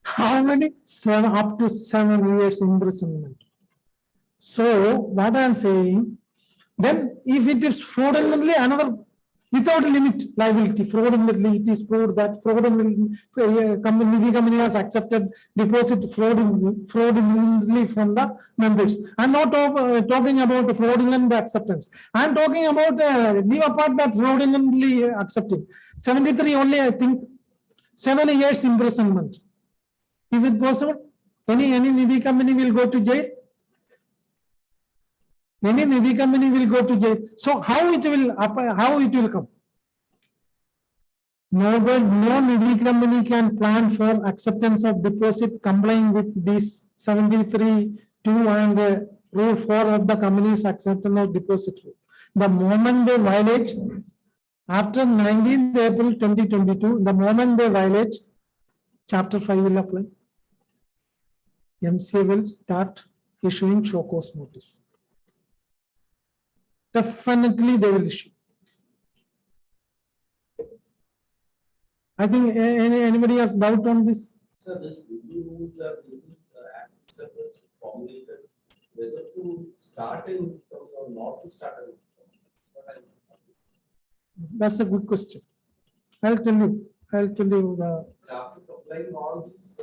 How many? Up to 7 years imprisonment. So what I am saying, then if it is fraudulently, another without limit liability, fraudulently it is proved that fraudulently company has accepted deposit fraudulently from the members. I am not talking about fraudulent acceptance. I am talking about leave apart that fraudulently accepting. 73 only, I think 7 years imprisonment. Is it possible? Any Nidhi company will go to jail? Any Nidhi company will go to jail. So how it will come? No Nidhi company can plan for acceptance of deposit complying with this 73(2) and Rule 4 of the Companies Acceptance of Deposit Rule. The moment they violate, after 19th April 2022, the moment they violate, Chapter 5 will apply. MCA will start issuing show cause notice. Definitely they will issue. I think anybody has doubt on this? Sir, this rules are formulated whether to start in or not to start in. That's a good question. I'll tell you the. After applying all these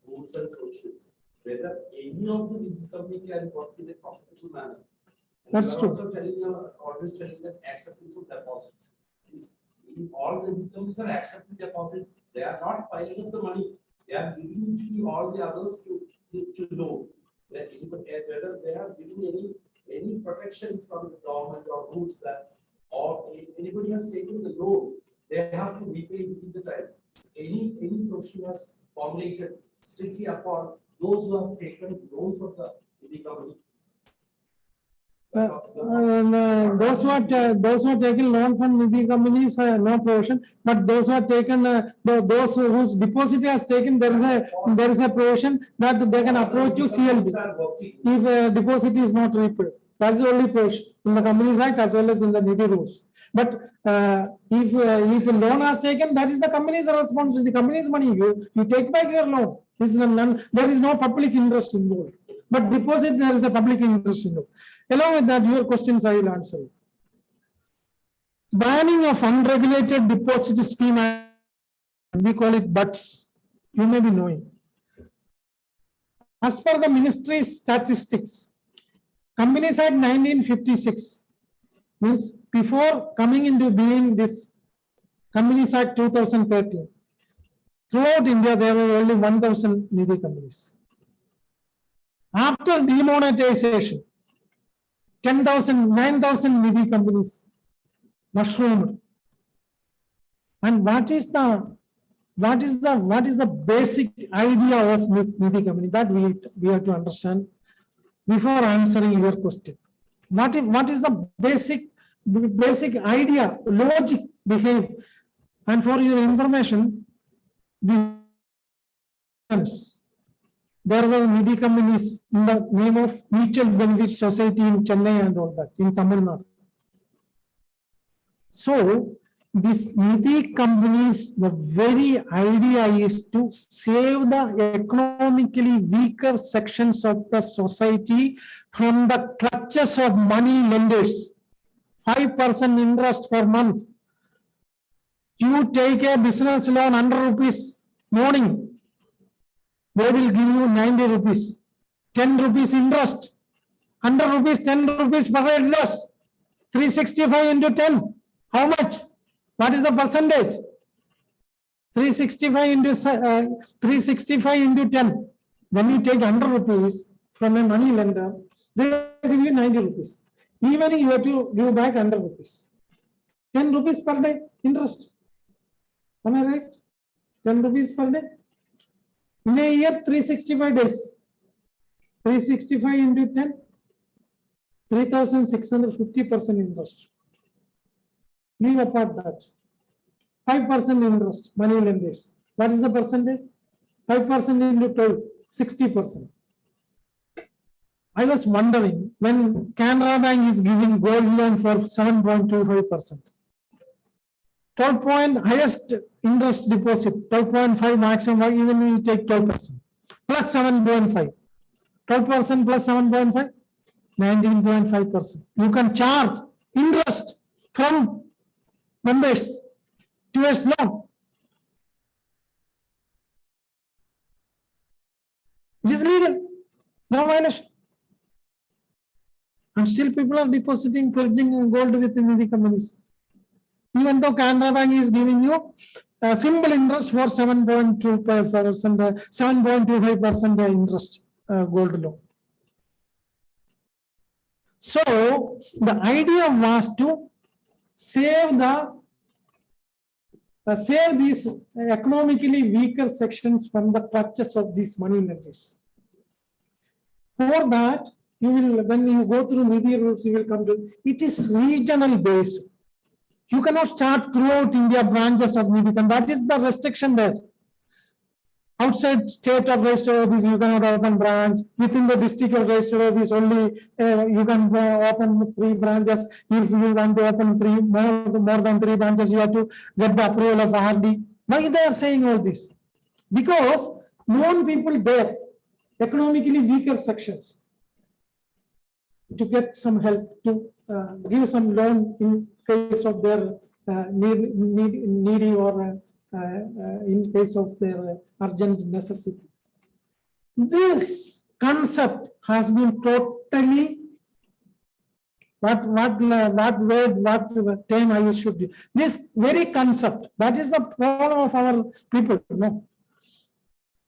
rules and provisions, whether any of the Nidhi company can work in a profitable manner. That's true. Also always telling that acceptance of deposits. All the Nidhi companies are accepting deposit. They are not piling up the money. They are giving it to all the others to know whether they are giving any protection from the government or rules that, or anybody has taken the loan, they have to repay within the time. Any provision has formulated strictly upon those who have taken loan from the Nidhi company. Those who are taken loan from Nidhi companies, no provision. But those who are taken, those whose deposit has taken, there is a provision that they can approach to CLD if deposit is not repaid. That's the only provision in the Companies Act as well as in the Nidhi rules. But if a loan has taken, that is the company's responsibility. The company's money. You take back your loan. There is no public interest involved. But deposit, there is a public interest involved. Along with that, your questions I will answer. Banning of unregulated deposit scheme, we call it BUTS. You may be knowing. As per the ministry's statistics, Companies Act 1956 means before coming into being this Companies Act 2013, throughout India there were only 1,000 Nidhi companies. After demonetization, 10,000, 9,000 Nidhi companies mushroomed. And what is the basic idea of Nidhi company? That we have to understand before answering your question. What is the basic idea, logic behind? And for your information, there were Nidhi companies in the name of Mutual Benefit Society in Chennai and all that, in Tamil Nadu. So, this Nidhi companies, the very idea is to save the economically weaker sections of the society from the clutches of money lenders. 5% interest per month. You take a business loan 100 rupees morning, they will give you 90 rupees, 10 rupees interest, 100 rupees, 10 rupees per interest, 365 into 10. How much? What is the percentage? 365 into 365 into 10. When you take 100 rupees from a money lender, they will give you 90 rupees. Even you have to give back 100 rupees. 10 rupees per day interest. Am I right? 10 rupees per day. In a year, 365 days. 365 into 10. 3,650% interest. Leave apart that. 5% interest, money lenders. What is the percentage? 5% into 12, 60%. I was wondering when Canara Bank is giving gold loan for 7.25%. 12 point highest interest deposit, 12.5 maximum, even you take 12%, plus 7.5. 12% plus 7.5, 19.5%. You can charge interest from members towards loan. It is legal, no violation. And still people are depositing, pledging gold within Nidhi companies. Even though Canara Bank is giving you a simple interest for 7.25%, 7.25% interest gold loan. So the idea was to save these economically weaker sections from the clutches of these money lenders. For that, you will, when you go through Nidhi rules, you will come to it is regional based. You cannot start throughout India branches of Nidhi, and that is the restriction there. Outside state of registered office, you cannot open branch. Within the district of registered office, only you can open 3 branches. If you want to open more than 3 branches, you have to get the approval of RD. Why they are saying all this? Because known people there, economically weaker sections, to get some help, to give some loan in case of their needy or in case of their urgent necessity. This concept has been totally, what term I should do. This very concept, that is the problem of our people. No,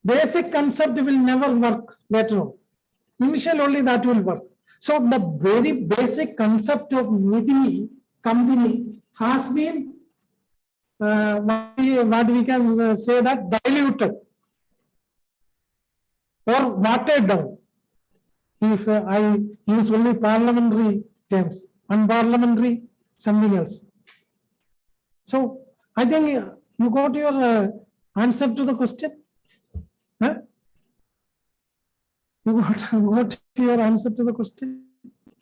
basic concept will never work later on. Initial only that will work. So the very basic concept of Nidhi company has been what we can say that diluted or watered down. If I use only parliamentary terms, unparliamentary something else. So I think you got your answer to the question. Huh? You got your answer to the question.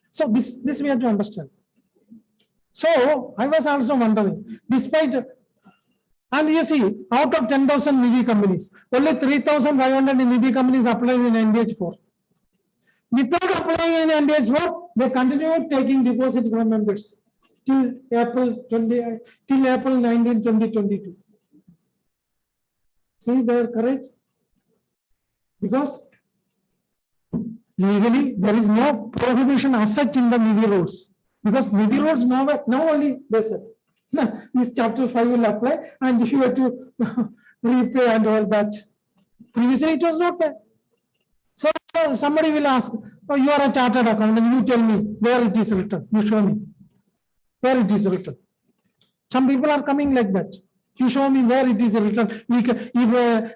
So this we have to understand. So I was also wondering, despite, and you see, out of 10,000 Nidhi companies, only 3,500 Nidhi companies apply in NDH4. Without applying in NDH4, they continue taking deposit from members till April 19, 2022. See, they are correct. Because legally, there is no prohibition as such in the Nidhi rules. Because Nidhi rules now only they said, no, this chapter 5 will apply and you have to repay and all that. Previously, it was not there. So somebody will ask, oh, you are a chartered accountant, you tell me where it is written. You show me where it is written. Some people are coming like that. You show me where it is written. If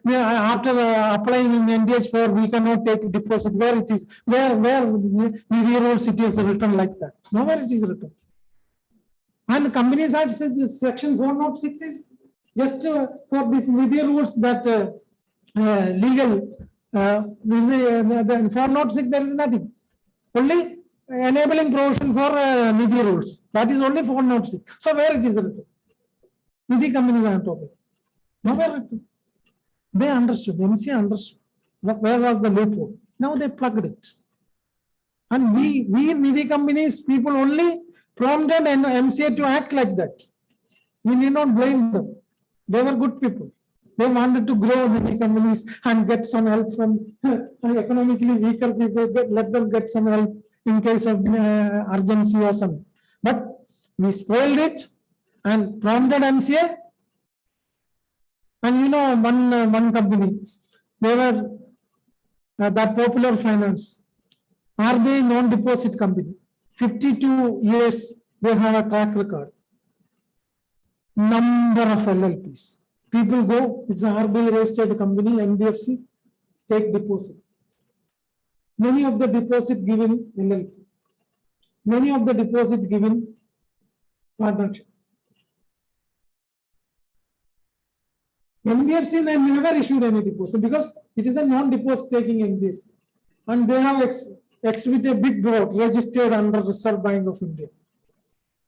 after applying in NDH4, we cannot take deposit. Where it is, where Nidhi rules it is written like that. Nowhere it is written. And Companies Act says this section 406 is just for this Nidhi rules that legal. This is the 406. There is nothing. Only enabling provision for Nidhi rules. That is only 406. So where it is written? Nidhi companies are talking. Nowhere written. They understood, MCA understood where was the loophole. Now they plugged it. And we Nidhi companies, people only prompted and MCA to act like that. We need not blame them. They were good people. They wanted to grow Nidhi companies and get some help from economically weaker people, let them get some help in case of urgency or something. But we spoiled it and prompted MCA. And you know, one company, they were that Popular Finance, RBI non-deposit company, 52 years they have a track record. Number of LLPs. People go, it's an RBI registered company, NBFC, take deposit. Many of the deposit given LLP. Many of the deposit given partnership. NBFC, they never issued any deposit because it is a non-deposit taking NBFC. And they have exhibited a big board registered under Reserve Bank of India.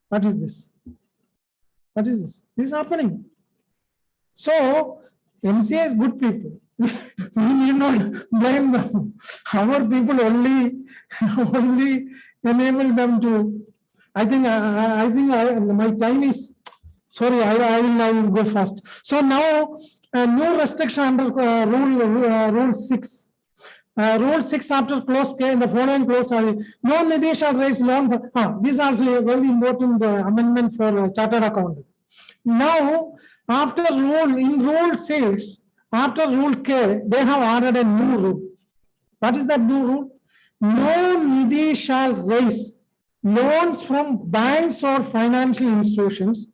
What is this? What is this? This is happening. So, MCA is good people. We need not blame them. Our people only enable them to. I think my time is. Sorry, I will go fast. So now, no restriction under rule 6. Rule 6 after clause K in the following clause, no Nidhi shall raise loan. This is also a very important amendment for chartered accountant. Now, after rule 6, after rule K, they have added a new rule. What is that new rule? No Nidhi shall raise loans from banks or financial institutions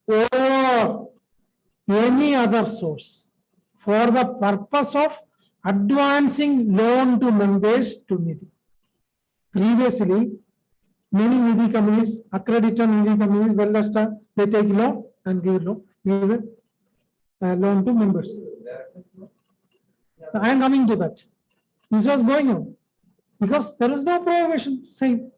or any other source for the purpose of advancing loan to members to Nidhi. Previously, many Nidhi companies, accredited Nidhi companies, well established, they take loan and give loan to members. I am coming to that. This was going on because there is no prohibition saying.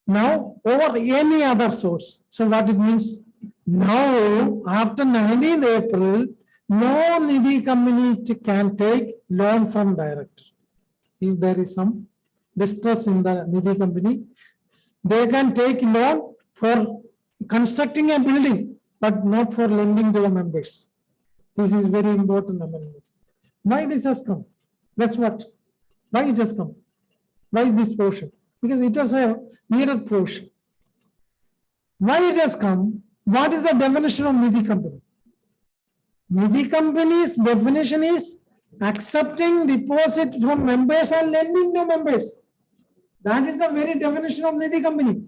Now, or any other source. So what it means? Now, after 19th April, no Nidhi company can take loan from director. If there is some distress in the Nidhi company, they can take loan for constructing a building, but not for lending to the members. This is very important amendment. Why this has come? Guess what? Why it has come? Why this portion? Because it was a needed portion. Why it has come? What is the definition of Nidhi company? Nidhi company's definition is accepting deposit from members and lending to members. That is the very definition of Nidhi company.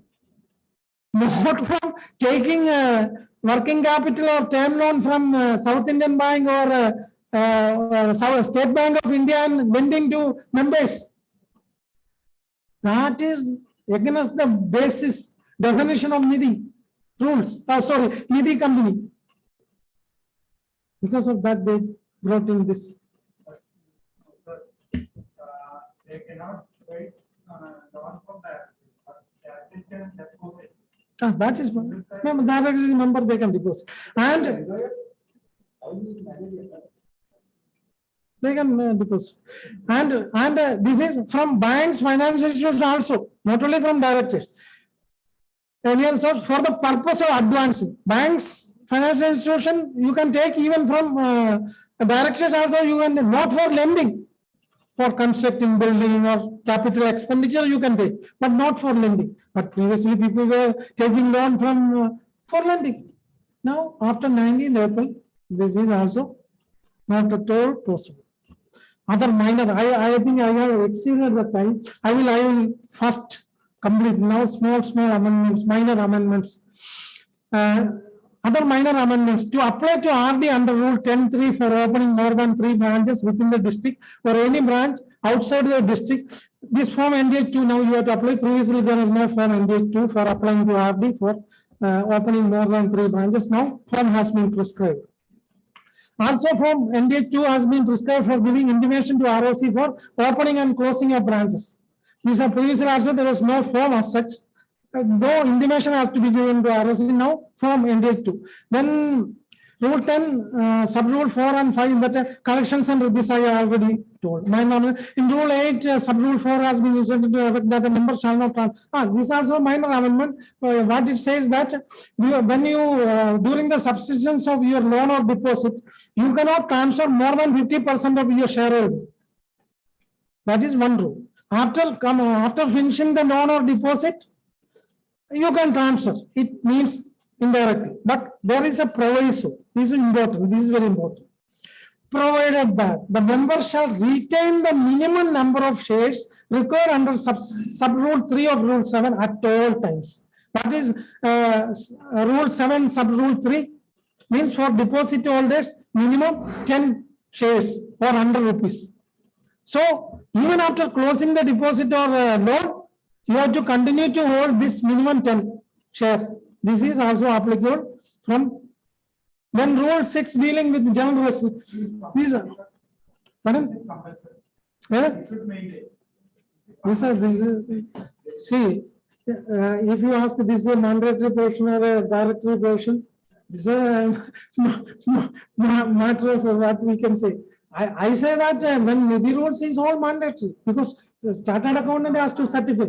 Not from taking working capital or term loan from South Indian Bank or State Bank of India and lending to members. That is against the basis definition of Nidhi rules. Nidhi company. Because of that, they brought in this. They cannot raise loan from that. At least can deposit. That is that is the number they can deposit. And they can deposit. And this is from banks, financial institutions also, not only from directors. Any other source for the purpose of advancing. Banks, financial institution, you can take even from directors also, you can, not for lending, for constructing building or capital expenditure you can take, but not for lending. But previously people were taking loan from for lending. Now after 19th April, this is also not at all possible. Other minor, I think I have exceeded the time. I will first complete now small amendments, minor amendments. Other minor amendments to apply to RD under Rule 10(3) for opening more than 3 branches within the district or any branch outside the district. This form NDH2 now you have to apply. Previously there was no form NDH2 for applying to RD for opening more than 3 branches. Now form has been prescribed. Also form NDH2 has been prescribed for giving intimation to ROC for opening and closing of branches. These are previously also there was no form as such. though intimation has to be given to ROC now from NDH 2. Then Rule 10, sub-rule 4 and 5, that collections and this I already told. Minor, in Rule 8, sub-rule 4 has been inserted to effect that the member shall not this is also minor amendment. What it says that when you, during the subsistence of your loan or deposit, you cannot transfer more than 50% of your shareholding. That is one rule. After finishing the loan or deposit, you can transfer. It means indirectly, but there is a proviso. This is important. This is very important. Provided that the member shall retain the minimum number of shares required under sub-rule 3 of Rule 7 at all times. That is Rule 7 sub-rule 3 means for deposit holders minimum 10 shares or 100 rupees. So even after closing the deposit or loan, you have to continue to hold this minimum 10 share. This is also applicable from then Rule 6 dealing with general these are pardon? This is see if you ask this is a mandatory portion or a directory portion, this is a matter of what we can say. I say that when Nidhi rules is all mandatory because the chartered accountant has to certify.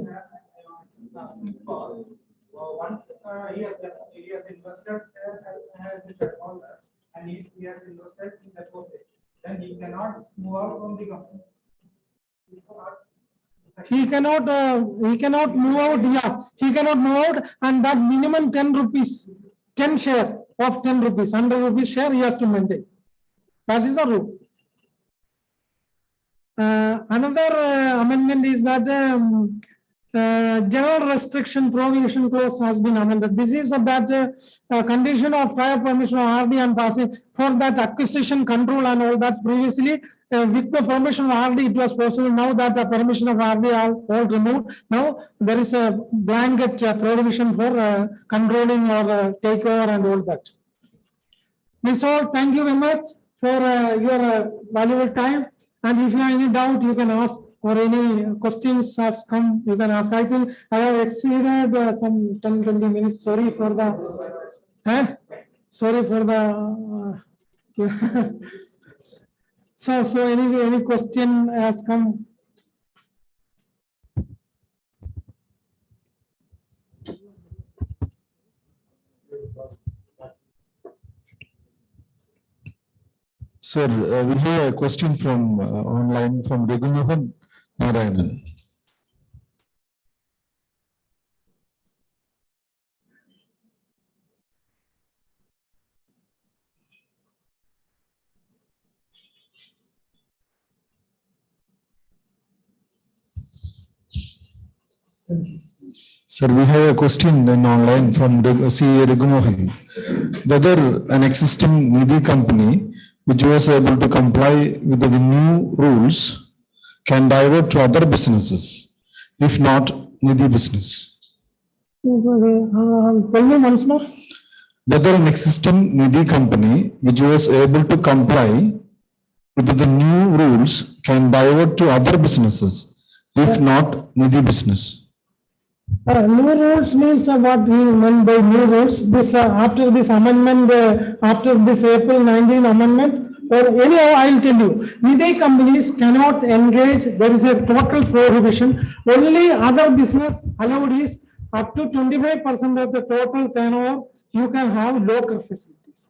Once he has invested as the shareholder and he has invested in the corporate, then he cannot move out from the company. He cannot move out. Yeah, he cannot move out, and that minimum 10 rupees, 10 share of 10 rupees, 100 rupees share he has to maintain. That is the rule. Another amendment is that general restriction prohibition clause has been amended. This is that condition of prior permission of RD and passing for that acquisition control and all that previously with the permission of RD it was possible. Now that the permission of RD are all removed, now there is a blanket prohibition for controlling or takeover and all that. This all, thank you very much for your valuable time, and if you have any doubt you can ask, or any questions has come, you can ask. I think I have exceeded some 10-20 minutes. Sorry for the, sorry for the. So any question has come? Sir, we have a question from online from Regunahan Narayanan. Sir, we have a question in online from CA Regunahan. Whether an existing Nidhi company which was able to comply with the new rules can divert to other businesses, if not Nidhi business. Tell me once more. Whether an existing Nidhi company which was able to comply with the new rules can divert to other businesses, if not Nidhi business. New rules means what we meant by new rules. This after this amendment, after this April 19 amendment, or anyhow, I will tell you, Nidhi companies cannot engage. There is a total prohibition. Only other business allowed is up to 25% of the total turnover. You can have local facilities.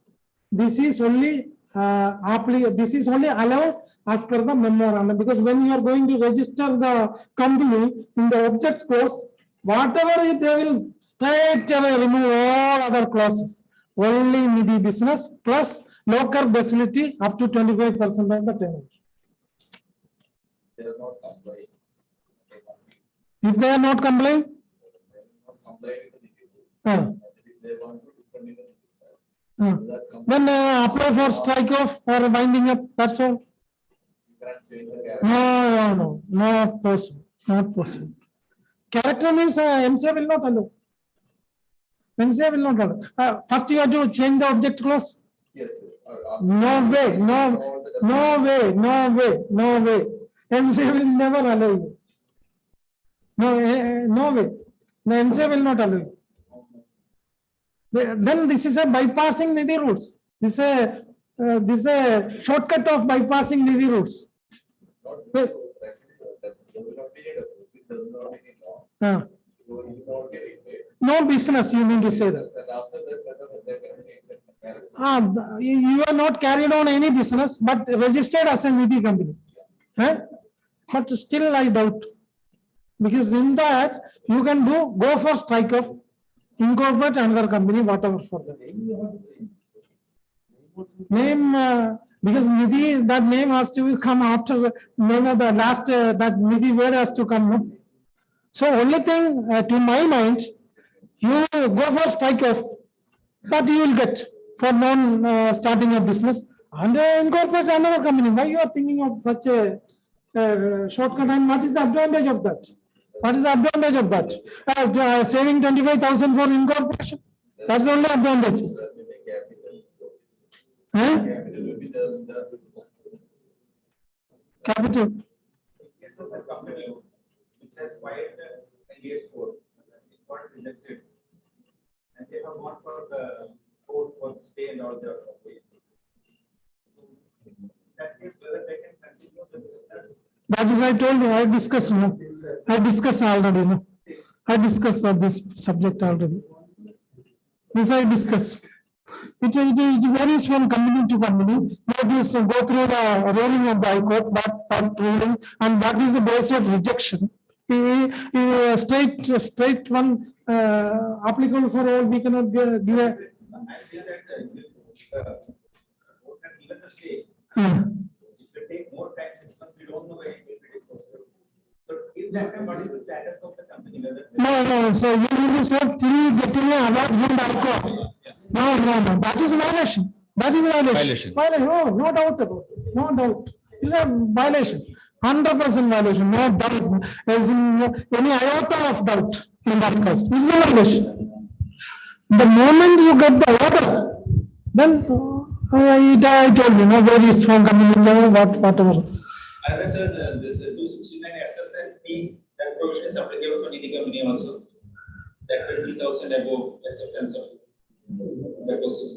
This is only this is only allowed as per the memorandum, because when you are going to register the company in the object clause, whatever they will straight away remove all other clauses. Only Nidhi business plus local facility up to 25% of the turnover. They are not complying. If they are not complying, If they want to discontinue the business, then apply for strike off or winding up. That's all. you cannot change the character. No, not possible. Not possible. Character means MCA will not allow. MCA will not allow. First you have to change the object clause. Yes. No way, no way. MCA will never allow you. No way. The MCA will not allow you. Then this is a bypassing Nidhi rules. This is a shortcut of bypassing Nidhi rules. Not Well- there will not be a, there will not be any law. Uh, You will not get it. No business, you mean to say that. And after that, they can change the. You are not carried on any business, but registered as a Nidhi company. Huh? But still I doubt. Because in that, you can go for strike off, incorporate another company, whatever for that. Name, because Nidhi, that name has to come after the name of the last, that Nidhi word has to come. No? So only thing, to my mind, you go for strike off, that you will get for starting a business and incorporate another company. Why you are thinking of such a shortcut, and what is the advantage of that? What is the advantage of that? Saving 25,000 for incorporation. That's the only advantage. Huh? Capital will be the. Capital. Case of a company which has filed a year's code, it got rejected. And they have gone for the court for stay and all their. That case, whether they can continue the business. That is, I told you, I discussed, no? I discussed already, no? I discussed this subject already. This I discussed. It varies from company to company. That is, go through the ruling of the High Court, that ruling, and that is the basis of rejection. Straight one applicable for all, we cannot give a. I feel that court has given the stay. If they take more time, 6 months, we don't know when it is possible. So in that time, what is the status of the company? No, so you need to serve 3 getting an award from the High Court. No, that is a violation. That is a violation. Oh, no doubt about it. No doubt. It's a violation. 100% violation. No doubt. As in any iota of doubt in that case. It's a violation. The moment you get the order, then I told you, no, where is from coming, whatever. Other sir, this 269 SS and T, that provision is applicable for Nidhi company also. That 20,000 above acceptance of deposits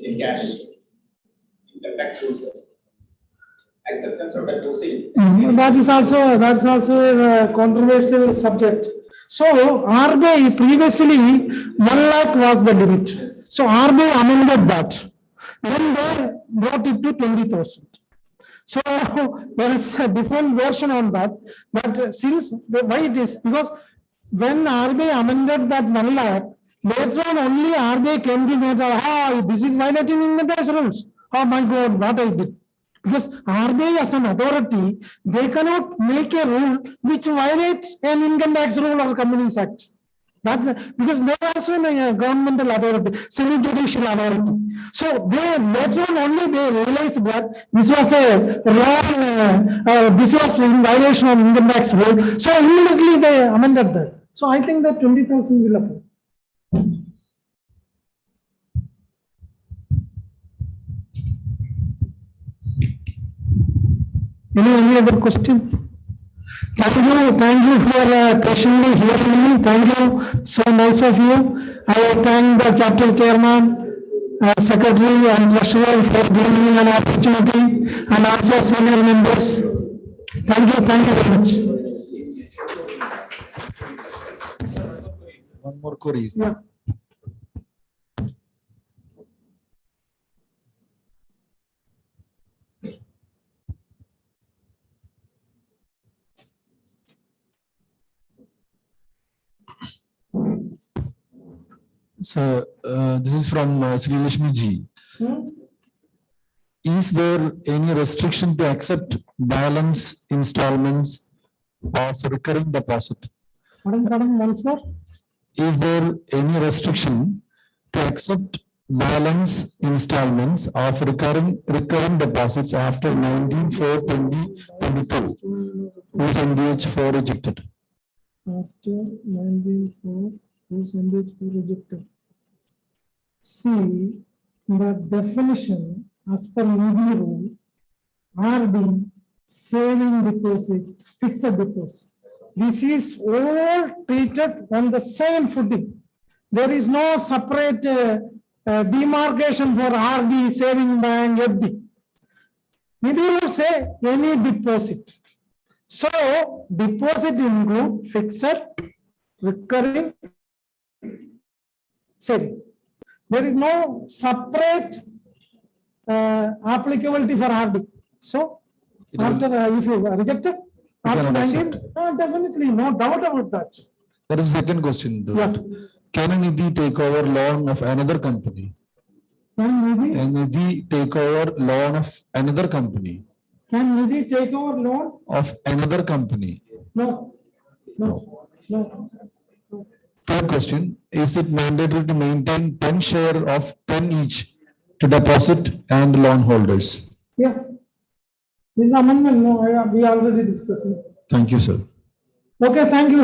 in cash. Income tax rules. Acceptance of deposit. That's also a controversial subject. So RBI previously 1 lakh was the limit. So RBI amended that. Then they brought it to 20,000. So there is a different version on that. But since why it is, because when RBI amended that 1 lakh, later on only RBI came to know, this is violating income tax rules. Oh my God, what I did. Because RBI as an authority, they cannot make a rule which violates an income tax rule or Companies Act. Because they are also a governmental authority, semi-judicial authority. So they later on only they realized that this was a wrong, this was in violation of income tax rule. So immediately they amended that. So I think that 20,000 will apply. Any other question? Thank you for patiently hearing me. Thank you, so nice of you. I thank the chapter chairman, secretary and treasurer for giving me an opportunity, and also senior members. Thank you very much. One more query. Yeah. So this is from Sri Lakshmi Ji. Is there any restriction to accept balance installments of recurring deposit? Madam, once more. Is there any restriction to accept balance installments of recurring deposits after 19/4/2022, whose NDH 4 rejected? After 19/4, whose NDH 4 rejected. See, the definition as per Nidhi rule, RD, saving deposit, fixed deposit. This is all treated on the same footing. There is no separate demarcation for RD, saving bank, FD. Nidhi will say any deposit. So deposit include fixed, recurring, saving. There is no separate applicability for RD. So It will- after, if you reject it, after cannot 19, accept. definitely, no doubt about that. There is second question. Yeah. Can a Nidhi take over loan of another company? Can Nidhi, Can Nidhi take over loan of another company? can Nidhi take over loan? Of another company? No, no, no. Third question, is it mandatory to maintain 10 share of 10 each to deposit and loan holders? Yeah. This amendment, no, we already discussed it. Thank you, sir. Okay, thank you.